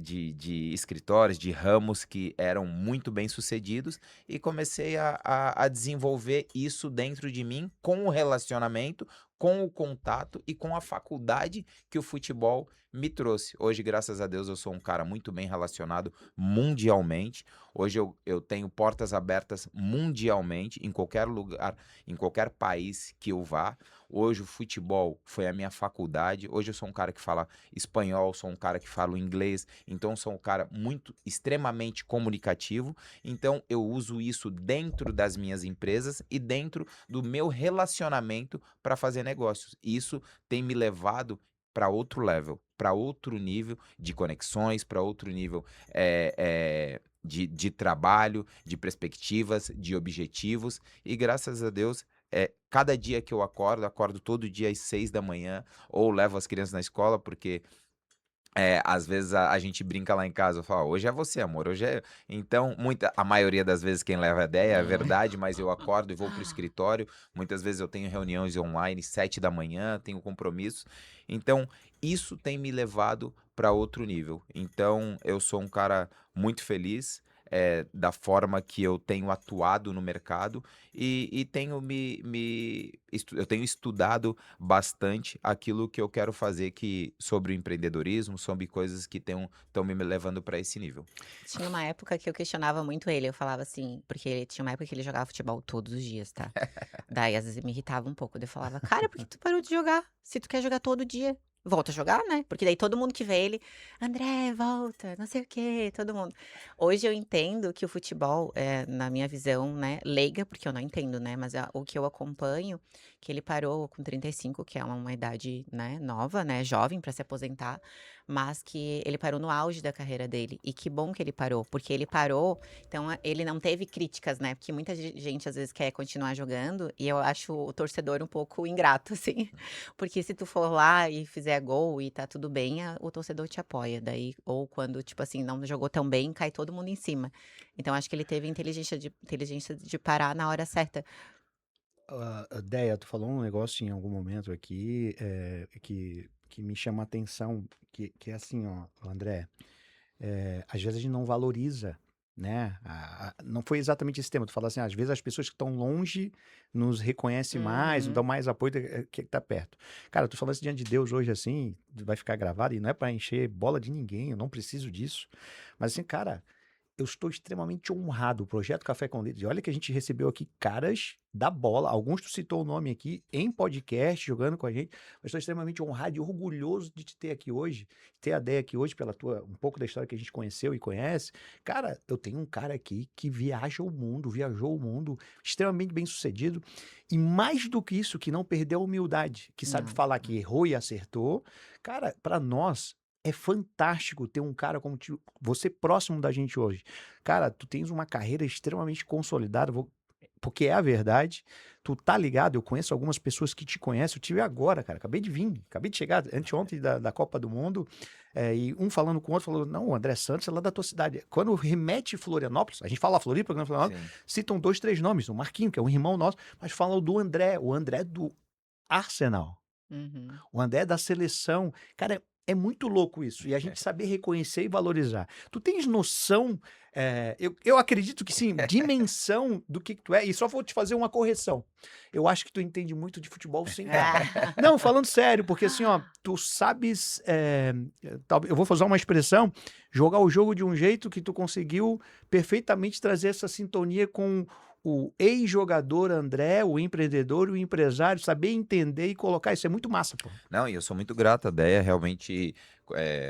S2: de escritórios, de ramos que eram muito bem sucedidos, e comecei a desenvolver isso dentro de mim com o relacionamento, com o contato e com a faculdade que o futebol me trouxe. Hoje, graças a Deus, eu sou um cara muito bem relacionado mundialmente. Hoje eu tenho portas abertas mundialmente, em qualquer lugar, em qualquer país que eu vá. Hoje o futebol foi a minha faculdade. Hoje eu sou um cara que fala espanhol, sou um cara que fala inglês, então sou um cara muito extremamente comunicativo. Então eu uso isso dentro das minhas empresas e dentro do meu relacionamento para fazer negócios. Isso tem me levado para outro level, para outro nível de conexões, para outro nível de trabalho, de perspectivas, de objetivos. E graças a Deus, cada dia que eu acordo todo dia às 6 da manhã, ou levo as crianças na escola, porque às vezes a gente brinca lá em casa, eu falo: "Ó, hoje é você, amor, hoje é eu". Então, a maioria das vezes quem leva a ideia é verdade, mas eu acordo e vou para o escritório. Muitas vezes eu tenho reuniões online 7 da manhã, tenho compromissos. Então, isso tem me levado para outro nível. Então, eu sou um cara muito feliz, da forma que eu tenho atuado no mercado e tenho eu tenho estudado bastante aquilo que eu quero fazer sobre o empreendedorismo, sobre coisas que estão me levando para esse nível.
S3: Tinha uma época que eu questionava muito ele, eu falava assim, porque tinha uma época que ele jogava futebol todos os dias, tá? Daí às vezes me irritava um pouco, daí eu falava: "Cara, por que tu parou de jogar? Se tu quer jogar todo dia, volta a jogar, né?" Porque daí todo mundo que vê ele: "André, volta, não sei o quê", todo mundo. Hoje eu entendo que o futebol, na minha visão, né, leiga, porque eu não entendo, né, mas o que eu acompanho, que ele parou com 35, que é uma idade, né, nova, né, jovem para se aposentar, mas que ele parou no auge da carreira dele. E que bom que ele parou, porque ele parou, então ele não teve críticas, né, porque muita gente às vezes quer continuar jogando, e eu acho o torcedor um pouco ingrato, assim, porque se tu for lá e fizer gol e tá tudo bem, o torcedor te apoia, daí ou quando, tipo assim, não jogou tão bem, cai todo mundo em cima. Então acho que ele teve inteligência de parar na hora certa.
S1: Déia, tu falou um negócio em algum momento aqui que me chama a atenção, que é assim, ó, André, às vezes a gente não valoriza, né? Não foi exatamente esse tema, tu fala assim, às vezes as pessoas que estão longe nos reconhecem mais, nos dão
S3: Uhum.
S1: mais apoio do que tá perto. Cara, tu falando isso diante de Deus hoje assim, vai ficar gravado e não é para encher bola de ninguém, eu não preciso disso. Mas assim, cara, eu estou extremamente honrado. O projeto Café com Leite. Olha que a gente recebeu aqui caras da bola. Alguns tu citou o nome aqui em podcast, jogando com a gente. Mas estou extremamente honrado e orgulhoso de te ter aqui hoje, ter a ideia aqui hoje pela um pouco da história que a gente conheceu e conhece. Cara, eu tenho um cara aqui que viajou o mundo, extremamente bem sucedido. E mais do que isso, que não perdeu a humildade, que sabe
S3: Não.
S1: falar que errou e acertou. Cara, para nós é fantástico ter um cara como você próximo da gente hoje. Cara, tu tens uma carreira extremamente consolidada, porque é a verdade. Tu tá ligado? Eu conheço algumas pessoas que te conhecem. Eu tive agora, cara. Acabei de vir, acabei de chegar anteontem da Copa do Mundo. E um falando com o outro, falou: Não, o André Santos é lá da tua cidade. Quando remete Florianópolis, a gente fala Floripa, não Florianópolis,
S2: Sim.
S1: citam 2, 3 nomes. O Marquinho, que é um irmão nosso, mas falam do André, o André do Arsenal.
S3: Uhum.
S1: O André é da seleção. Cara, é muito louco isso. E a gente saber reconhecer e valorizar. Tu tens noção, eu acredito que sim, dimensão do que tu é. E só vou te fazer uma correção. Eu acho que tu entende muito de futebol sem tá. Não, falando sério, porque assim, ó, tu sabes, eu vou fazer uma expressão, jogar o jogo de um jeito que tu conseguiu perfeitamente trazer essa sintonia com o ex-jogador André, o empreendedor, o empresário, saber entender e colocar isso é muito massa, pô.
S2: Não, e eu sou muito grato, a Déia realmente,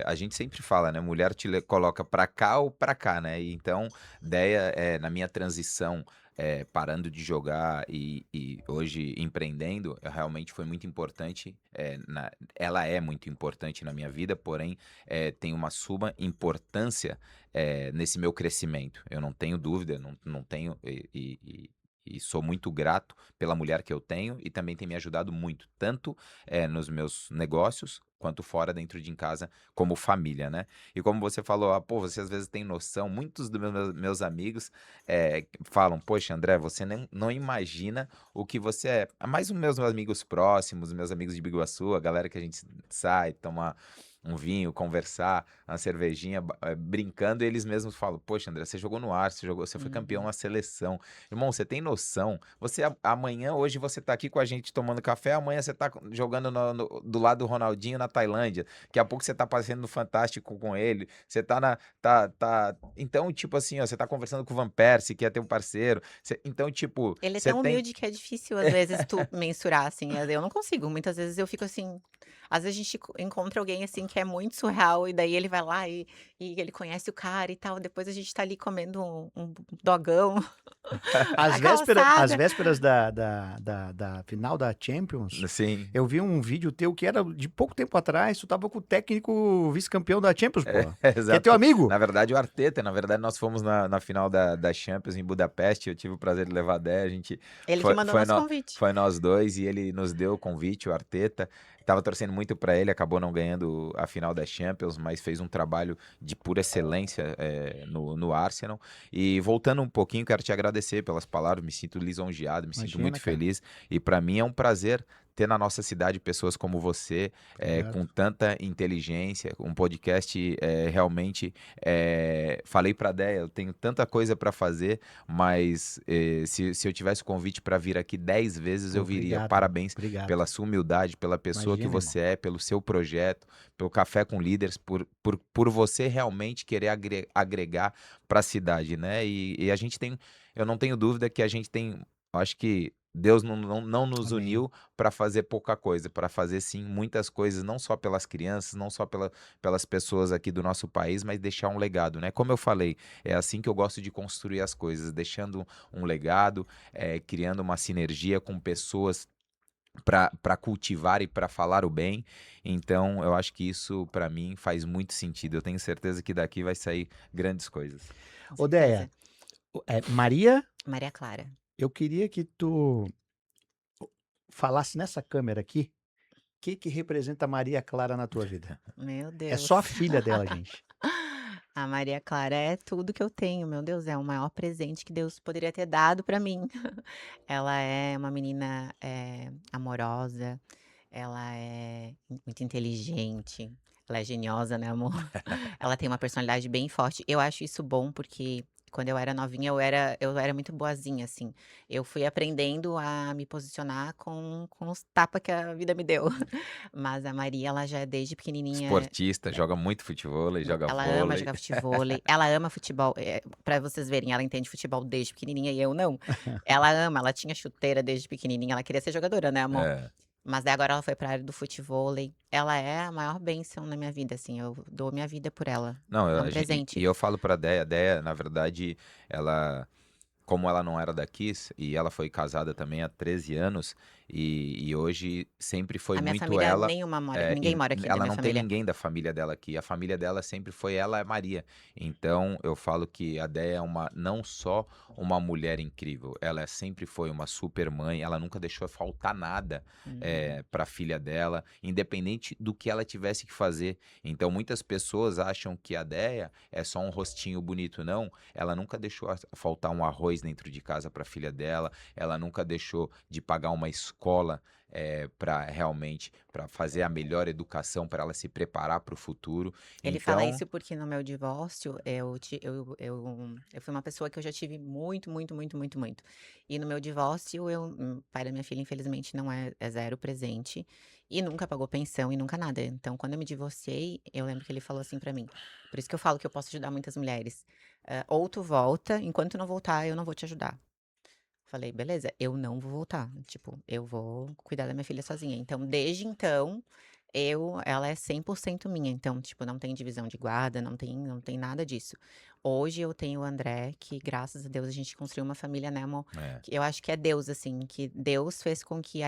S2: a gente sempre fala, né, mulher coloca pra cá ou pra cá, né, e então Déia, na minha transição, parando de jogar e hoje empreendendo, realmente foi muito importante, ela é muito importante na minha vida, porém, tem uma suma importância, nesse meu crescimento. Eu não tenho dúvida, não tenho e sou muito grato pela mulher que eu tenho e também tem me ajudado muito, tanto nos meus negócios, quanto fora dentro de em casa, como família, né. E como você falou: "Ah, pô, você às vezes tem noção", muitos dos meus amigos, falam: "Poxa, André, você nem não imagina o que você é". Mais os meus amigos próximos, meus amigos de Biguaçu, a galera que a gente sai, toma um vinho, conversar, uma cervejinha, brincando, e eles mesmos falam, poxa, André, você jogou no Arsenal, você foi campeão
S3: Uhum.
S2: na seleção. Irmão, você tem noção? Amanhã, hoje você tá aqui com a gente tomando café, amanhã você tá jogando do lado do Ronaldinho na Tailândia, daqui a pouco você tá passeando no Fantástico com ele, você tá então, tipo assim, ó, você tá conversando com o Van Persie, que é teu parceiro, então, tipo,
S3: Ele é
S2: você
S3: tão
S2: tem...
S3: humilde que é difícil, às vezes, tu mensurar, assim, eu não consigo, muitas vezes eu fico assim, às vezes a gente encontra alguém, assim, que é muito surreal, e daí ele vai lá e ele conhece o cara e tal, depois a gente tá ali comendo um dogão
S1: Às
S3: na
S1: vésperas, às
S3: calçada.
S1: vésperas da final da Champions,
S2: Sim,
S1: eu vi um vídeo teu que era de pouco tempo atrás, tu tava com o técnico vice-campeão da Champions, pô. Que é teu
S2: exato.
S1: amigo.
S2: Na verdade, o Arteta, na verdade, nós fomos na final da Champions em Budapeste, eu tive o prazer de levar a Dé, a gente
S3: Ele que
S2: foi,
S3: mandou
S2: foi,
S3: nosso
S2: nó-
S3: convite.
S2: foi nós dois e ele nos deu o convite, o Arteta. Tava torcendo muito para ele, acabou não ganhando a final da Champions, mas fez um trabalho de pura excelência no Arsenal. E voltando um pouquinho, quero te agradecer pelas palavras, me sinto lisonjeado, me sinto
S1: Imagina,
S2: muito
S1: cara.
S2: feliz. E para mim é um prazer ter na nossa cidade pessoas como você,
S1: Obrigado.
S2: com tanta inteligência, um podcast realmente. Falei para a Déia, eu tenho tanta coisa para fazer, mas se eu tivesse o convite para vir aqui 10 vezes, eu viria.
S1: Obrigado, irmão.
S2: Parabéns
S1: Obrigado.
S2: pela sua humildade, pela pessoa que
S1: Imagina, irmão.
S2: você é, pelo seu projeto, pelo Café com Líderes, por você realmente querer agregar para a cidade, né? E a gente tem, eu não tenho dúvida que a gente tem, eu acho que Deus não nos
S1: Amém.
S2: uniu para fazer pouca coisa, para fazer sim muitas coisas, não só pelas crianças, não só pelas pessoas aqui do nosso país, mas deixar um legado, né? Como eu falei, é assim que eu gosto de construir as coisas, deixando um legado, criando uma sinergia com pessoas para cultivar e para falar o bem. Então, eu acho que isso para mim faz muito sentido. Eu tenho certeza que daqui vai sair grandes coisas.
S3: Com
S1: Odeia,
S3: certeza.
S1: Maria,
S3: Maria Clara.
S1: eu queria que tu falasse nessa câmera aqui, o que representa Maria Clara na tua vida?
S3: Meu
S1: É
S3: Deus.
S1: só a filha dela, gente.
S3: A Maria Clara é tudo que eu tenho, meu Deus, é o maior presente que Deus poderia ter dado pra mim. Ela é uma menina, amorosa, ela é muito inteligente, ela é geniosa, né, amor? Ela tem uma personalidade bem forte. Eu acho isso bom, porque quando eu era novinha, eu era muito boazinha, assim. Eu fui aprendendo a me posicionar com os tapa que a vida me deu. Mas a Maria, ela já é desde pequenininha.
S2: Esportista, joga muito futevôlei, joga
S3: Ela ama
S2: vôlei.
S3: jogar futevôlei, ela ama futebol, pra vocês verem, ela entende futebol desde pequenininha e eu não. Ela ama, ela tinha chuteira desde pequenininha, ela queria ser jogadora, né, amor?
S2: É.
S3: Mas daí agora ela foi pra área do futevôlei. Ela é a maior bênção na minha vida, assim, eu dou minha vida por ela.
S2: Não,
S3: É um
S2: e
S3: presente.
S2: eu falo pra Déia, a Déia, na verdade, ela, como ela não era daqui, e ela foi casada também há 13 anos, e hoje sempre foi
S3: A minha
S2: muito
S3: família
S2: ela,
S3: nenhuma mora,
S2: é,
S3: ninguém
S2: e
S3: mora aqui da
S2: ela
S3: minha
S2: não tem
S3: família.
S2: ninguém da família dela aqui, a família dela sempre foi ela e Maria. Então eu falo que a Déia é não só uma mulher incrível, ela sempre foi uma super mãe, ela nunca deixou faltar nada
S3: Uhum.
S2: para a filha dela, independente do que ela tivesse que fazer. Então muitas pessoas acham que a Déia é só um rostinho bonito, não. Ela nunca deixou faltar um arroz dentro de casa para a filha dela, ela nunca deixou de pagar uma escola para fazer a melhor educação para ela se preparar para o futuro.
S3: Ele fala
S2: Então,
S3: isso porque no meu divórcio, eu fui uma pessoa que eu já tive muito, muito, muito, muito, muito. E no meu divórcio, o pai da minha filha, infelizmente, não é zero presente. E nunca pagou pensão e nunca nada. Então, quando eu me divorciei, eu lembro que ele falou assim pra mim. Por isso que eu falo que eu posso ajudar muitas mulheres. Ou tu volta, enquanto não voltar, eu não vou te ajudar. Falei, beleza, eu não vou voltar. Tipo, eu vou cuidar da minha filha sozinha. Então, desde então, ela é 100% minha. Então, tipo, não tem divisão de guarda, não tem nada disso. Hoje eu tenho o André, que graças a Deus a gente construiu uma família, né, amor?
S2: é,
S3: Que eu acho que é Deus, assim, que Deus fez com que a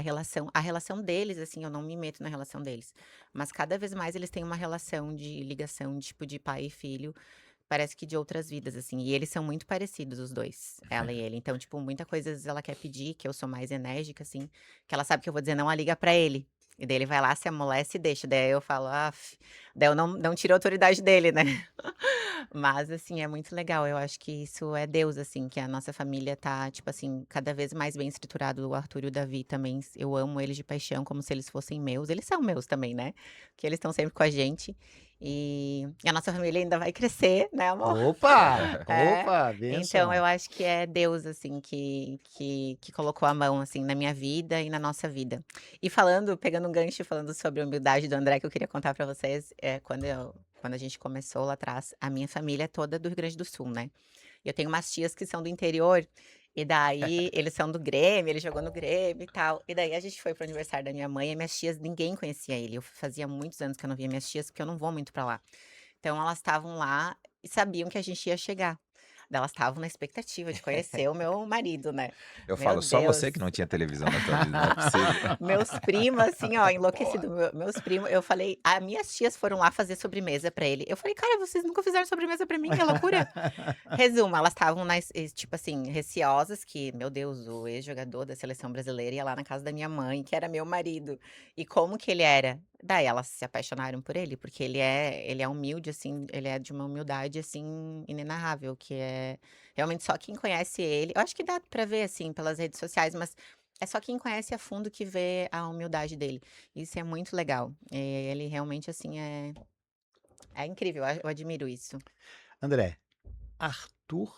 S3: relação deles, assim, eu não me meto na relação deles. Mas cada vez mais eles têm uma relação de ligação, tipo, de pai e filho. Parece que de outras vidas, assim, e eles são muito parecidos os 2, ela e ele. Então, tipo, muita coisa às vezes ela quer pedir, que eu sou mais enérgica, assim, que ela sabe que eu vou dizer não, ela liga pra ele. E daí ele vai lá, se amolece e deixa. Daí eu falo: "Aff", daí eu não tiro a autoridade dele, né. Mas, assim, é muito legal, eu acho que isso é Deus, assim, que a nossa família tá, tipo assim, cada vez mais bem estruturado. O Arthur e o Davi também, eu amo eles de paixão, como se eles fossem meus. Eles são meus também, né, porque eles estão sempre com a gente. E a nossa família ainda vai crescer, né, amor?
S1: Opa!
S3: É.
S1: Opa,
S3: Então
S1: bênção.
S3: eu acho que é Deus, assim, que colocou a mão, assim, na minha vida e na nossa vida. E pegando um gancho, falando sobre a humildade do André, que eu queria contar pra vocês, quando a gente começou lá atrás, a minha família é toda do Rio Grande do Sul, né. E eu tenho umas tias que são do interior, e daí eles são do Grêmio, ele jogou no Grêmio e tal. E daí a gente foi pro aniversário da minha mãe e minhas tias, ninguém conhecia ele. Eu fazia muitos anos que eu não via minhas tias, porque eu não vou muito pra lá. Então elas estavam lá e sabiam que a gente ia chegar. Daí elas estavam na expectativa de conhecer o meu marido, né.
S2: Eu
S3: Meu
S2: falo, só você
S3: Deus.
S2: que não tinha televisão na tua vida, não é possível.
S3: Meus primos, assim, ó,
S2: Boa.
S3: enlouquecido, meus primos, eu falei, minhas tias foram lá fazer sobremesa pra ele. Eu falei: "Cara, vocês nunca fizeram sobremesa pra mim, é loucura". Resumo, elas estavam tipo assim, receosas que, meu Deus, o ex-jogador da seleção brasileira ia lá na casa da minha mãe, que era meu marido, e como que ele era. Daí elas se apaixonaram por ele, porque ele é humilde, assim, ele é de uma humildade, assim, inenarrável, que é realmente só quem conhece ele, eu acho que dá pra ver, assim, pelas redes sociais, mas é só quem conhece a fundo que vê a humildade dele. Isso é muito legal. Ele realmente, assim, é incrível, eu admiro isso.
S1: André, Arthur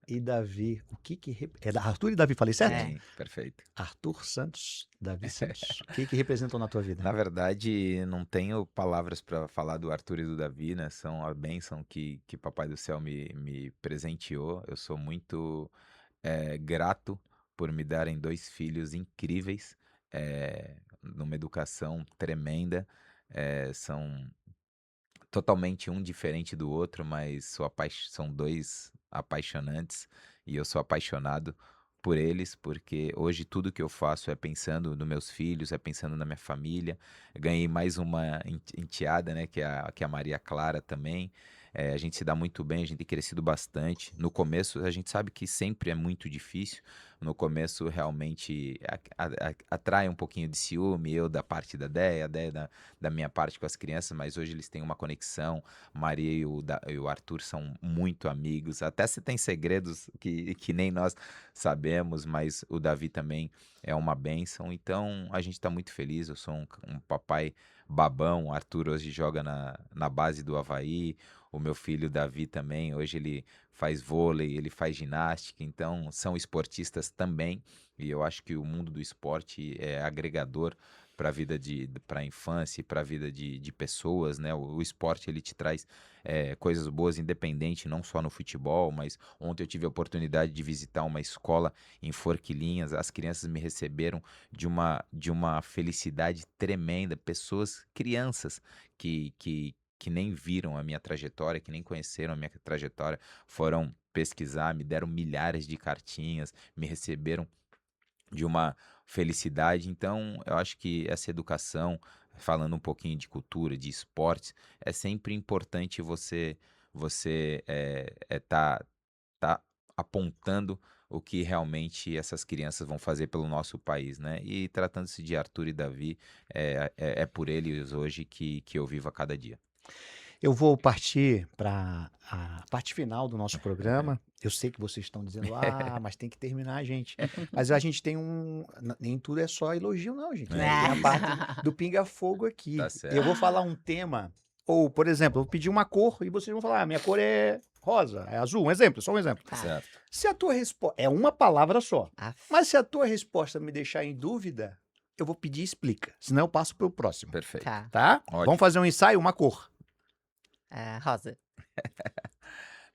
S1: e Davi, o que que Arthur e Davi, falei certo?
S3: É.
S2: Sim, perfeito.
S1: Arthur Santos, Davi Santos, o que que representam na tua vida?
S2: Na verdade, não tenho palavras para falar do Arthur e do Davi, né? São a bênção que Papai do Céu me presenteou. Eu sou muito grato por me darem dois filhos incríveis, numa educação tremenda. São totalmente um diferente do outro, mas são dois apaixonantes e eu sou apaixonado por eles, porque hoje tudo que eu faço é pensando nos meus filhos, é pensando na minha família. Eu ganhei mais uma enteada, né, que é a Maria Clara também. A gente se dá muito bem, a gente tem crescido bastante. No começo, a gente sabe que sempre é muito difícil. No começo, realmente atrai um pouquinho de ciúme, eu da parte da Déia, a Déia da minha parte com as crianças, mas hoje eles têm uma conexão. Maria e o Arthur são muito amigos. Até se tem segredos que nem nós sabemos, mas o Davi também é uma bênção. Então a gente está muito feliz. Eu sou um papai babão. O Arthur hoje joga na base do Avaí. O meu filho Davi também. Hoje ele faz vôlei, ele faz ginástica. Então são esportistas também. E eu acho que o mundo do esporte é agregador para a vida para a infância e para a vida de pessoas, né? O esporte ele te traz coisas boas, independente, não só no futebol, mas ontem eu tive a oportunidade de visitar uma escola em Forquilinhas, as crianças me receberam de uma felicidade tremenda, pessoas, crianças que nem viram a minha trajetória, que nem conheceram a minha trajetória, foram pesquisar, me deram milhares de cartinhas, me receberam de uma felicidade. Então, eu acho que essa educação, falando um pouquinho de cultura, de esportes, é sempre importante você tá apontando o que realmente essas crianças vão fazer pelo nosso país, né? E tratando-se de Arthur e Davi, é por eles hoje que eu vivo a cada dia.
S1: Eu vou partir para a parte final do nosso programa. Eu sei que vocês estão dizendo: "Ah, mas tem que terminar, gente". Mas a gente tem nem tudo é só elogio não, gente.
S2: É
S1: Tem a
S2: isso,
S1: parte do pinga-fogo
S2: tá
S1: aqui. Eu vou
S2: certo.
S1: falar um tema ou, por exemplo, eu vou pedir uma cor e vocês vão falar: "Ah, minha cor é rosa, é azul", um exemplo, só um exemplo.
S3: Tá.
S2: Certo.
S1: Se a tua resposta é uma palavra só,
S3: Aff.
S1: mas se a tua resposta me deixar em dúvida, eu vou pedir explica, senão eu passo para o próximo,
S2: Perfeito.
S3: Tá.
S1: tá? Vamos
S2: Ótimo.
S1: fazer um ensaio, uma cor.
S3: Rosa.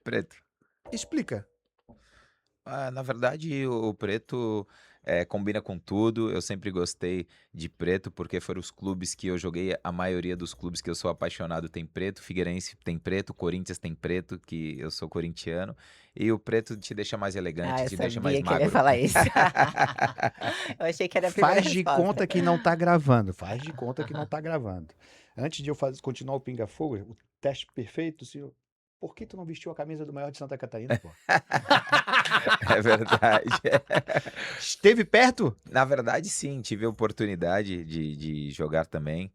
S2: Preto.
S1: Explica.
S2: Na verdade, o preto combina com tudo. Eu sempre gostei de preto porque foram os clubes que eu joguei. A maioria dos clubes que eu sou apaixonado tem preto. Figueirense tem preto, Corinthians tem preto, que eu sou corintiano. E o preto te deixa mais elegante,
S3: Eu
S2: te deixa mais
S3: sabia que ele ia
S2: magro.
S3: falar isso. Eu achei que era a primeira
S1: Faz de
S3: resposta.
S1: conta que não tá gravando. Faz de conta que não tá gravando. Antes de eu continuar o pinga-fogo, o teste perfeito, senhor. Por que tu não vestiu a camisa do maior de Santa Catarina, pô?
S2: É verdade.
S1: Esteve perto?
S2: Na verdade, sim, tive a oportunidade de jogar também,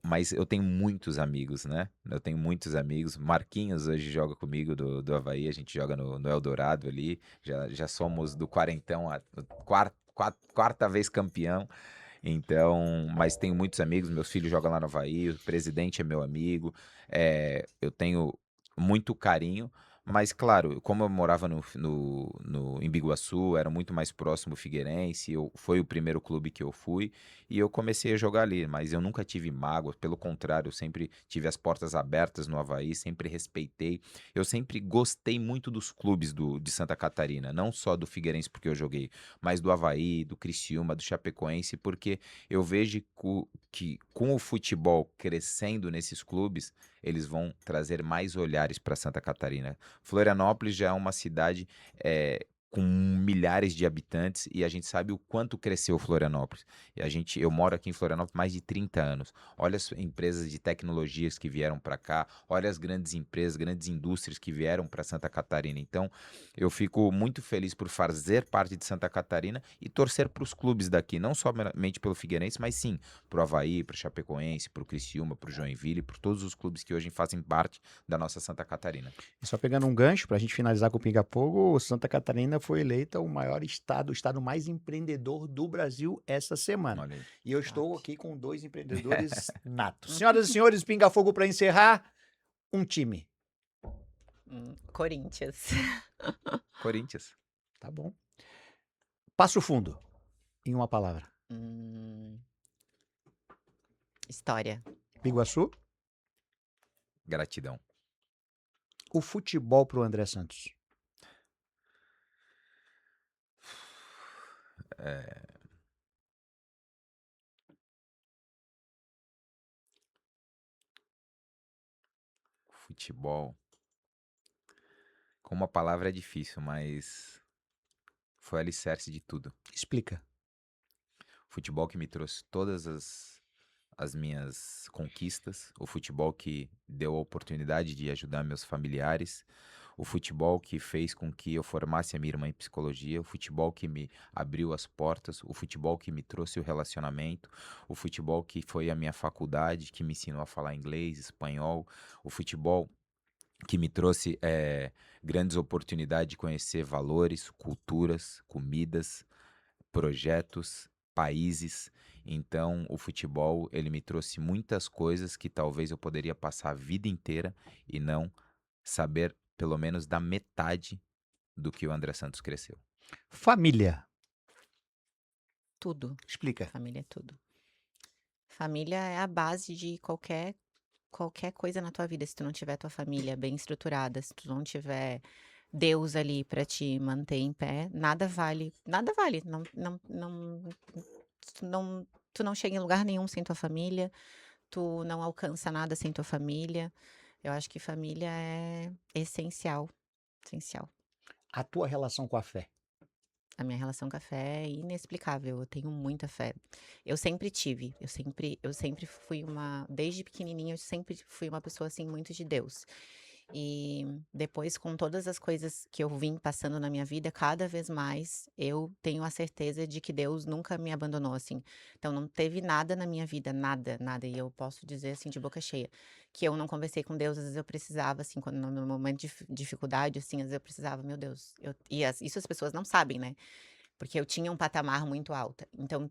S2: mas eu tenho muitos amigos, né? Eu tenho muitos amigos. Marquinhos hoje joga comigo do Avaí, a gente joga no Eldorado ali. Já somos do quarentão, a quarta vez campeão. Então, mas tenho muitos amigos, meus filhos jogam lá no Avaí, o presidente é meu amigo, eu tenho muito carinho, mas claro, como eu morava em Biguaçu, era muito mais próximo do Figueirense, foi o primeiro clube que eu fui, e eu comecei a jogar ali, mas eu nunca tive mágoa, pelo contrário, eu sempre tive as portas abertas no Avaí, sempre respeitei, eu sempre gostei muito dos clubes de Santa Catarina, não só do Figueirense porque eu joguei, mas do Avaí, do Criciúma, do Chapecoense, porque eu vejo que com o futebol crescendo nesses clubes, eles vão trazer mais olhares para Santa Catarina. Florianópolis já é uma cidade com milhares de habitantes e a gente sabe o quanto cresceu Florianópolis. Eu moro aqui em Florianópolis há mais de 30 anos. Olha as empresas de tecnologias que vieram para cá, olha as grandes empresas, grandes indústrias que vieram para Santa Catarina. Então, eu fico muito feliz por fazer parte de Santa Catarina e torcer para os clubes daqui, não somente pelo Figueirense, mas sim para o Avaí, para o Chapecoense, para o Criciúma, para o Joinville, por todos os clubes que hoje fazem parte da nossa Santa Catarina.
S1: E só pegando um gancho para a gente finalizar com o Pinga Fogo, Santa Catarina foi eleita o maior estado, o estado mais empreendedor do Brasil essa semana.
S2: Olha aí.
S1: E eu estou
S3: Top.
S1: aqui com 2 empreendedores natos. Senhoras e senhores, Pinga Fogo para encerrar, um time.
S3: Corinthians.
S2: Corinthians.
S1: Tá bom. Passo Fundo, em uma palavra.
S3: História.
S1: Biguaçu,
S2: Gratidão.
S1: o futebol para o André Santos.
S2: Futebol. Com uma palavra é difícil, mas foi o alicerce de tudo.
S1: Explica.
S2: Futebol que me trouxe todas as minhas conquistas, o futebol que deu a oportunidade de ajudar meus familiares, o futebol que fez com que eu formasse a minha irmã em psicologia, o futebol que me abriu as portas, o futebol que me trouxe o relacionamento, o futebol que foi a minha faculdade, que me ensinou a falar inglês, espanhol, o futebol que me trouxe grandes oportunidades de conhecer valores, culturas, comidas, projetos, países. Então, o futebol, ele me trouxe muitas coisas que talvez eu poderia passar a vida inteira e não saber pelo menos da metade do que o André Santos cresceu.
S1: Família.
S3: Tudo.
S1: Explica.
S3: Família é tudo. Família é a base de qualquer coisa na tua vida. Se tu não tiver tua família bem estruturada, se tu não tiver Deus ali pra te manter em pé, nada vale. Nada vale. Tu não chega em lugar nenhum sem tua família. Tu não alcança nada sem tua família. Eu acho que família é essencial. Essencial.
S1: A tua relação com a fé.
S3: A minha relação com a fé é inexplicável, eu tenho muita fé. Eu sempre tive, eu sempre fui desde pequenininha eu sempre fui uma pessoa assim muito de Deus. E depois com todas as coisas que eu vim passando na minha vida, cada vez mais eu tenho a certeza de que Deus nunca me abandonou assim. Então não teve nada na minha vida, nada, nada, e eu posso dizer assim de boca cheia, que eu não conversei com Deus, às vezes eu precisava assim, quando no meu momento de dificuldade assim, às vezes eu precisava, meu Deus, isso as pessoas não sabem, né? Porque eu tinha um patamar muito alto. Então,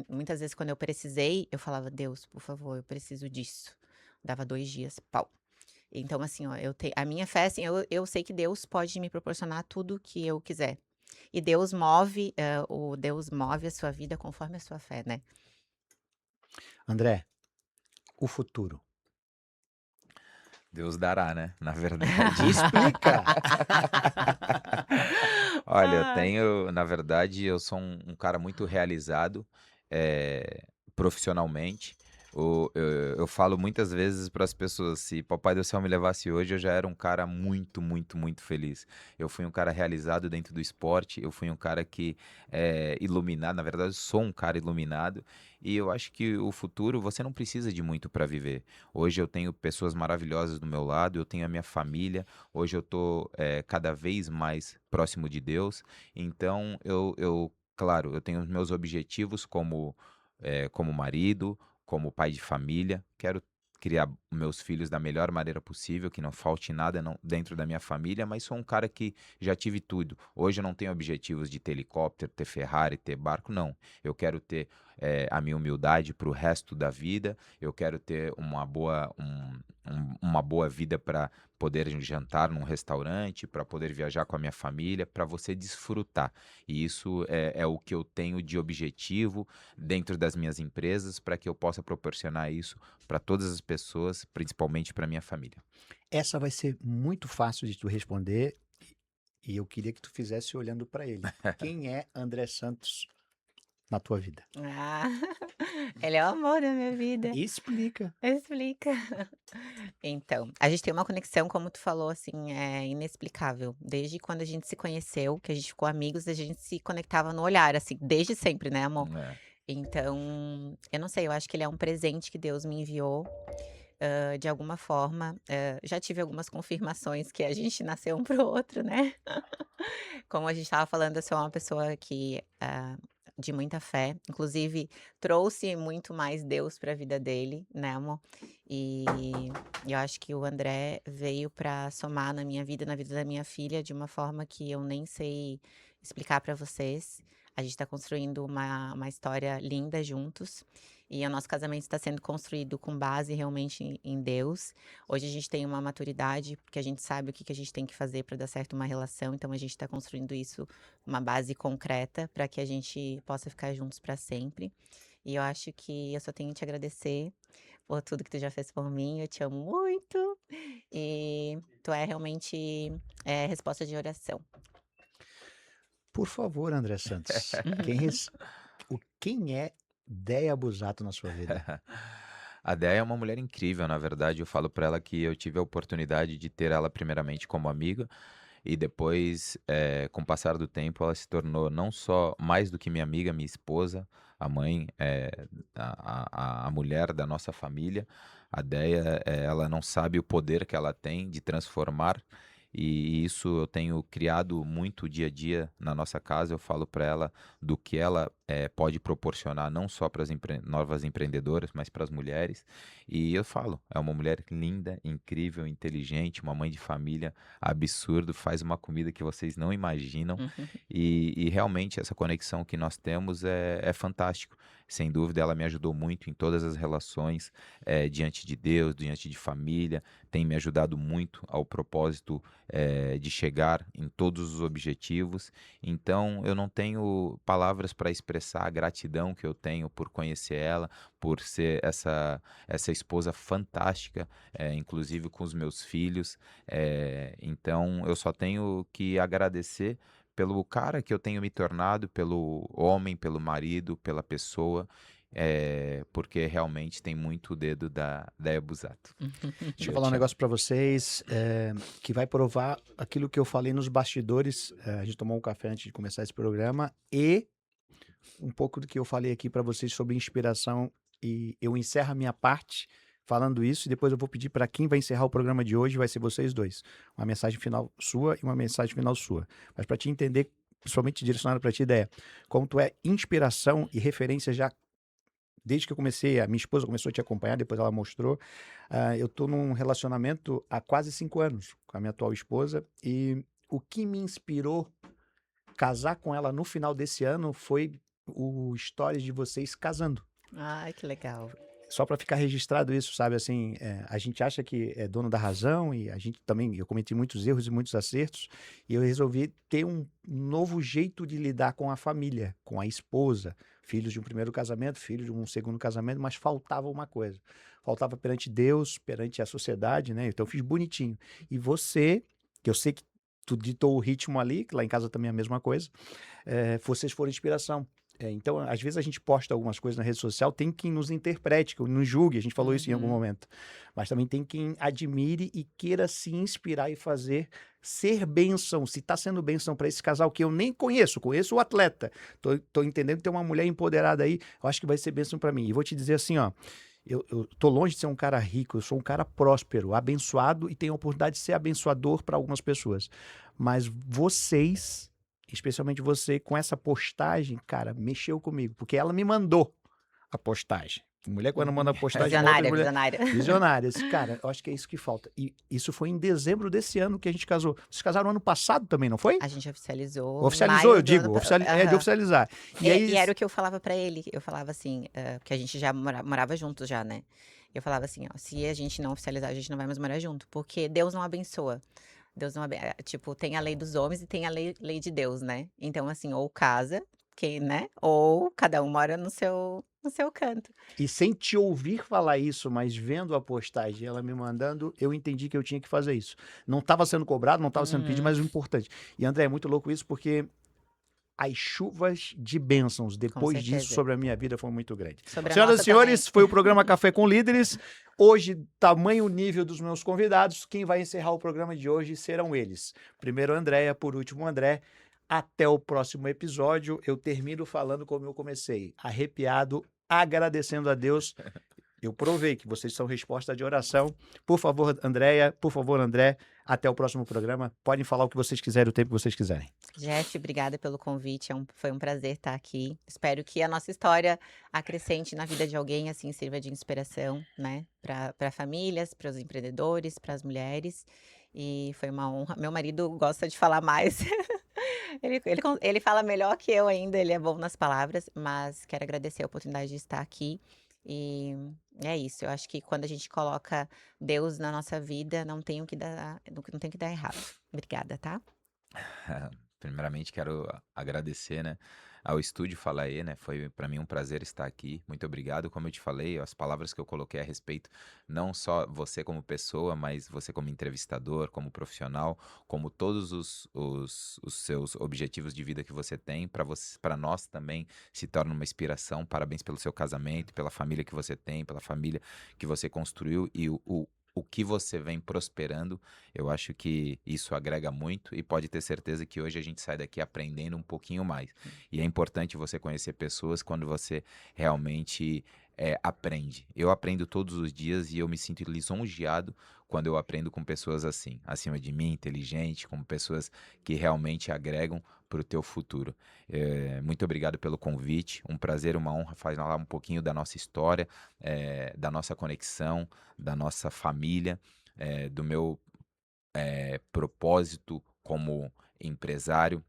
S3: muitas vezes, quando eu precisei, eu falava, Deus, por favor, eu preciso disso. Dava 2 dias, pau. Então, assim, ó, a minha fé, assim, eu sei que Deus pode me proporcionar tudo que eu quiser. E Deus move a sua vida conforme a sua fé, né?
S1: André, o futuro.
S2: Deus dará, né? Na verdade.
S1: Explica.
S2: Olha,
S3: Ai.
S2: na verdade, eu sou um cara muito realizado profissionalmente. Eu falo muitas vezes para as pessoas, se Papai do Céu me levasse hoje, eu já era um cara muito, muito, muito feliz. Eu fui um cara realizado dentro do esporte, eu fui um cara que é iluminado, na verdade, eu sou um cara iluminado, e eu acho que o futuro você não precisa de muito para viver. Hoje eu tenho pessoas maravilhosas do meu lado, eu tenho a minha família, hoje eu tô cada vez mais próximo de Deus, então claro, eu tenho os meus objetivos como marido, como pai de família, quero criar meus filhos da melhor maneira possível, que não falte nada dentro da minha família, mas sou um cara que já tive tudo. Hoje eu não tenho objetivos de ter helicóptero, ter Ferrari, ter barco, não. Eu quero ter a minha humildade para o resto da vida, eu quero ter uma boa vida para poder jantar num restaurante, para poder viajar com a minha família, para você desfrutar. E isso é o que eu tenho de objetivo dentro das minhas empresas para que eu possa proporcionar isso para todas as pessoas, principalmente para minha família.
S1: Essa vai ser muito fácil de tu responder e eu queria que tu fizesse olhando para ele. Quem é André Santos na tua vida?
S3: Ah, ele é o amor da minha vida.
S1: Explica.
S3: Explica. Então, a gente tem uma conexão, como tu falou, assim, é inexplicável. Desde quando a gente se conheceu, que a gente ficou amigos, a gente se conectava no olhar, assim, desde sempre, né, amor?
S2: É.
S3: Então, eu não sei, eu acho que ele é um presente que Deus me enviou, de alguma forma. Já tive algumas confirmações que a gente nasceu um para o outro, né? Como a gente estava falando, eu sou uma pessoa que, de muita fé, inclusive trouxe muito mais Deus para a vida dele, né, amor? E eu acho que o André veio para somar na minha vida, na vida da minha filha, de uma forma que eu nem sei explicar para vocês. A gente está construindo uma história linda juntos. E o nosso casamento está sendo construído com base realmente em Deus. Hoje a gente tem uma maturidade, porque a gente sabe o que que a gente tem que fazer para dar certo uma relação, então a gente está construindo isso, uma base concreta, para que a gente possa ficar juntos para sempre. E eu acho que eu só tenho que te agradecer por tudo que tu já fez por mim, eu te amo muito, e tu é realmente, resposta de oração.
S1: Por favor, André Santos. Quem é Déia Busato na sua vida?
S2: A Déia é uma mulher incrível, na verdade. Eu falo para ela que eu tive a oportunidade de ter ela primeiramente como amiga e depois, com o passar do tempo, ela se tornou não só mais do que minha amiga, minha esposa, a mãe, a mulher da nossa família. A Déia, ela não sabe o poder que ela tem de transformar, e isso eu tenho criado muito dia a dia na nossa casa. Eu falo para ela do que ela pode proporcionar não só para as novas empreendedoras, mas para as mulheres. E eu falo, é uma mulher linda, incrível, inteligente, uma mãe de família absurdo, faz uma comida que vocês não imaginam, e realmente essa conexão que nós temos é fantástico. Sem dúvida, ela me ajudou muito em todas as relações, diante de Deus, diante de família, tem me ajudado muito ao propósito, de chegar em todos os objetivos. Então, eu não tenho palavras para expressar a gratidão que eu tenho por conhecer ela, por ser essa esposa fantástica, inclusive com os meus filhos. Então eu só tenho que agradecer pelo cara que eu tenho me tornado, pelo homem, pelo marido, pela pessoa, porque realmente tem muito o dedo da Ebusato.
S1: Deixa
S2: E
S1: eu
S2: eu
S1: falar um
S2: te amo.
S1: negócio para vocês, que vai provar aquilo que eu falei nos bastidores. A gente tomou um café antes de começar esse programa e um pouco do que eu falei aqui para vocês sobre inspiração. E eu encerro a minha parte falando isso e depois eu vou pedir para quem vai encerrar o programa de hoje, vai ser vocês dois. Uma mensagem final sua e uma mensagem final sua. Mas para te entender, principalmente direcionado para ti, ideia, como tu é inspiração e referência já desde que eu comecei, a minha esposa começou a te acompanhar, depois ela mostrou. Eu tô num relacionamento há quase 5 anos com a minha atual esposa e o que me inspirou casar com ela no final desse ano foi o stories de vocês casando.
S3: Ai, que legal.
S1: Só para ficar registrado isso, sabe? Assim, a gente acha que é dono da razão e a gente também, eu cometi muitos erros e muitos acertos e eu resolvi ter um novo jeito de lidar com a família, com a esposa, filhos de um primeiro casamento, filhos de um segundo casamento, mas faltava uma coisa. Faltava perante Deus, perante a sociedade, né? Então eu fiz bonitinho. E você, que eu sei que tu ditou o ritmo ali, que lá em casa também é a mesma coisa, vocês foram inspiração. Então, às vezes a gente posta algumas coisas na rede social, tem quem nos interprete, que nos julgue, a gente falou isso em algum
S3: Uhum.
S1: momento. Mas também tem quem admire e queira se inspirar e fazer ser bênção. Se está sendo bênção para esse casal que eu nem conheço o atleta. Tô entendendo que tem uma mulher empoderada aí, eu acho que vai ser bênção para mim. E vou te dizer assim, ó, eu tô longe de ser um cara rico, eu sou um cara próspero, abençoado e tenho a oportunidade de ser abençoador para algumas pessoas. Mas vocês, especialmente você, com essa postagem, cara, mexeu comigo, porque ela me mandou a postagem. Mulher, quando manda a postagem, uma outra
S3: Visionária,
S1: mulher.
S3: visionária.
S1: Visionária. Cara, eu acho que é isso que falta. E isso foi em dezembro desse ano que a gente casou. Vocês casaram ano passado também, não foi?
S3: A gente oficializou em
S1: Oficializou,
S3: maio
S1: eu
S3: do ano
S1: digo.
S3: pa
S1: É de
S3: aham.
S1: oficializar. E aí.
S3: E era o que eu falava pra ele, eu falava assim, porque a gente já morava juntos já, né. Eu falava assim: "Ó, se a gente não oficializar, a gente não vai mais morar junto, porque Deus não abençoa. Deus não tipo, tem a lei dos homens e tem a lei de Deus, né. Então, assim, ou casa, quem né, ou cada um mora no seu canto".
S1: E sem te ouvir falar isso, mas vendo a postagem, ela me mandando, eu entendi que eu tinha que fazer isso. Não estava sendo cobrado, não estava sendo pedido,
S3: Uhum,
S1: mas o importante. E André, é muito louco isso porque as chuvas de bênçãos
S3: com
S1: depois disso
S3: certeza.
S1: sobre a minha vida foi muito grande.
S3: Sobre a
S1: Senhoras
S3: nossa
S1: e
S3: também.
S1: senhores, foi o programa Café com Líderes. Hoje, tamanho nível dos meus convidados. Quem vai encerrar o programa de hoje serão eles. Primeiro Andréia, por último André. Até o próximo episódio. Eu termino falando como eu comecei, arrepiado, agradecendo a Deus. Eu provei que vocês são resposta de oração. Por favor, Andréia, por favor, André, até o próximo programa. Podem falar o que vocês quiserem, o tempo que vocês quiserem.
S3: Jeff, obrigada pelo convite, foi um prazer estar aqui. Espero que a nossa história acrescente na vida de alguém, assim, sirva de inspiração, né, para famílias, para os empreendedores, para as mulheres. E foi uma honra. Meu marido gosta de falar mais. Ele fala melhor que eu ainda, ele é bom nas palavras, mas quero agradecer a oportunidade de estar aqui. E é isso, eu acho que quando a gente coloca Deus na nossa vida, não tem o que dar, não tem o que dar errado. Obrigada, tá?
S2: Primeiramente, quero agradecer, né, ao Estúdio Falaê, né? Foi para mim um prazer estar aqui. Muito obrigado. Como eu te falei, as palavras que eu coloquei a respeito, não só você como pessoa, mas você como entrevistador, como profissional, como todos os seus objetivos de vida que você tem, para nós também se torna uma inspiração. Parabéns pelo seu casamento, pela família que você tem, pela família que você construiu e o que você vem prosperando. Eu acho que isso agrega muito e pode ter certeza que hoje a gente sai daqui aprendendo um pouquinho mais. E é importante você conhecer pessoas quando você realmente aprende. Eu aprendo todos os dias e eu me sinto lisonjeado quando eu aprendo com pessoas assim, acima de mim, inteligente, como pessoas que realmente agregam para o teu futuro. Muito obrigado pelo convite, um prazer, uma honra falar um pouquinho da nossa história, da nossa conexão, da nossa família, do meu propósito como empresário,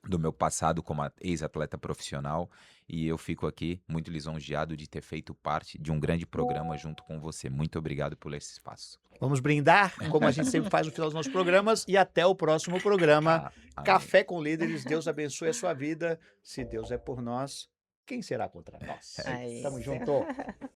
S2: do meu passado como ex-atleta profissional, e eu fico aqui muito lisonjeado de ter feito parte de um grande programa junto com você. Muito obrigado por esse espaço.
S1: Vamos brindar, como a gente sempre faz no final dos nossos programas, e até o próximo programa.
S2: Amém.
S1: Café com Líderes. Deus abençoe a sua vida. Se Deus é por nós, quem será contra nós?
S3: É
S1: Tamo
S3: isso.
S1: junto.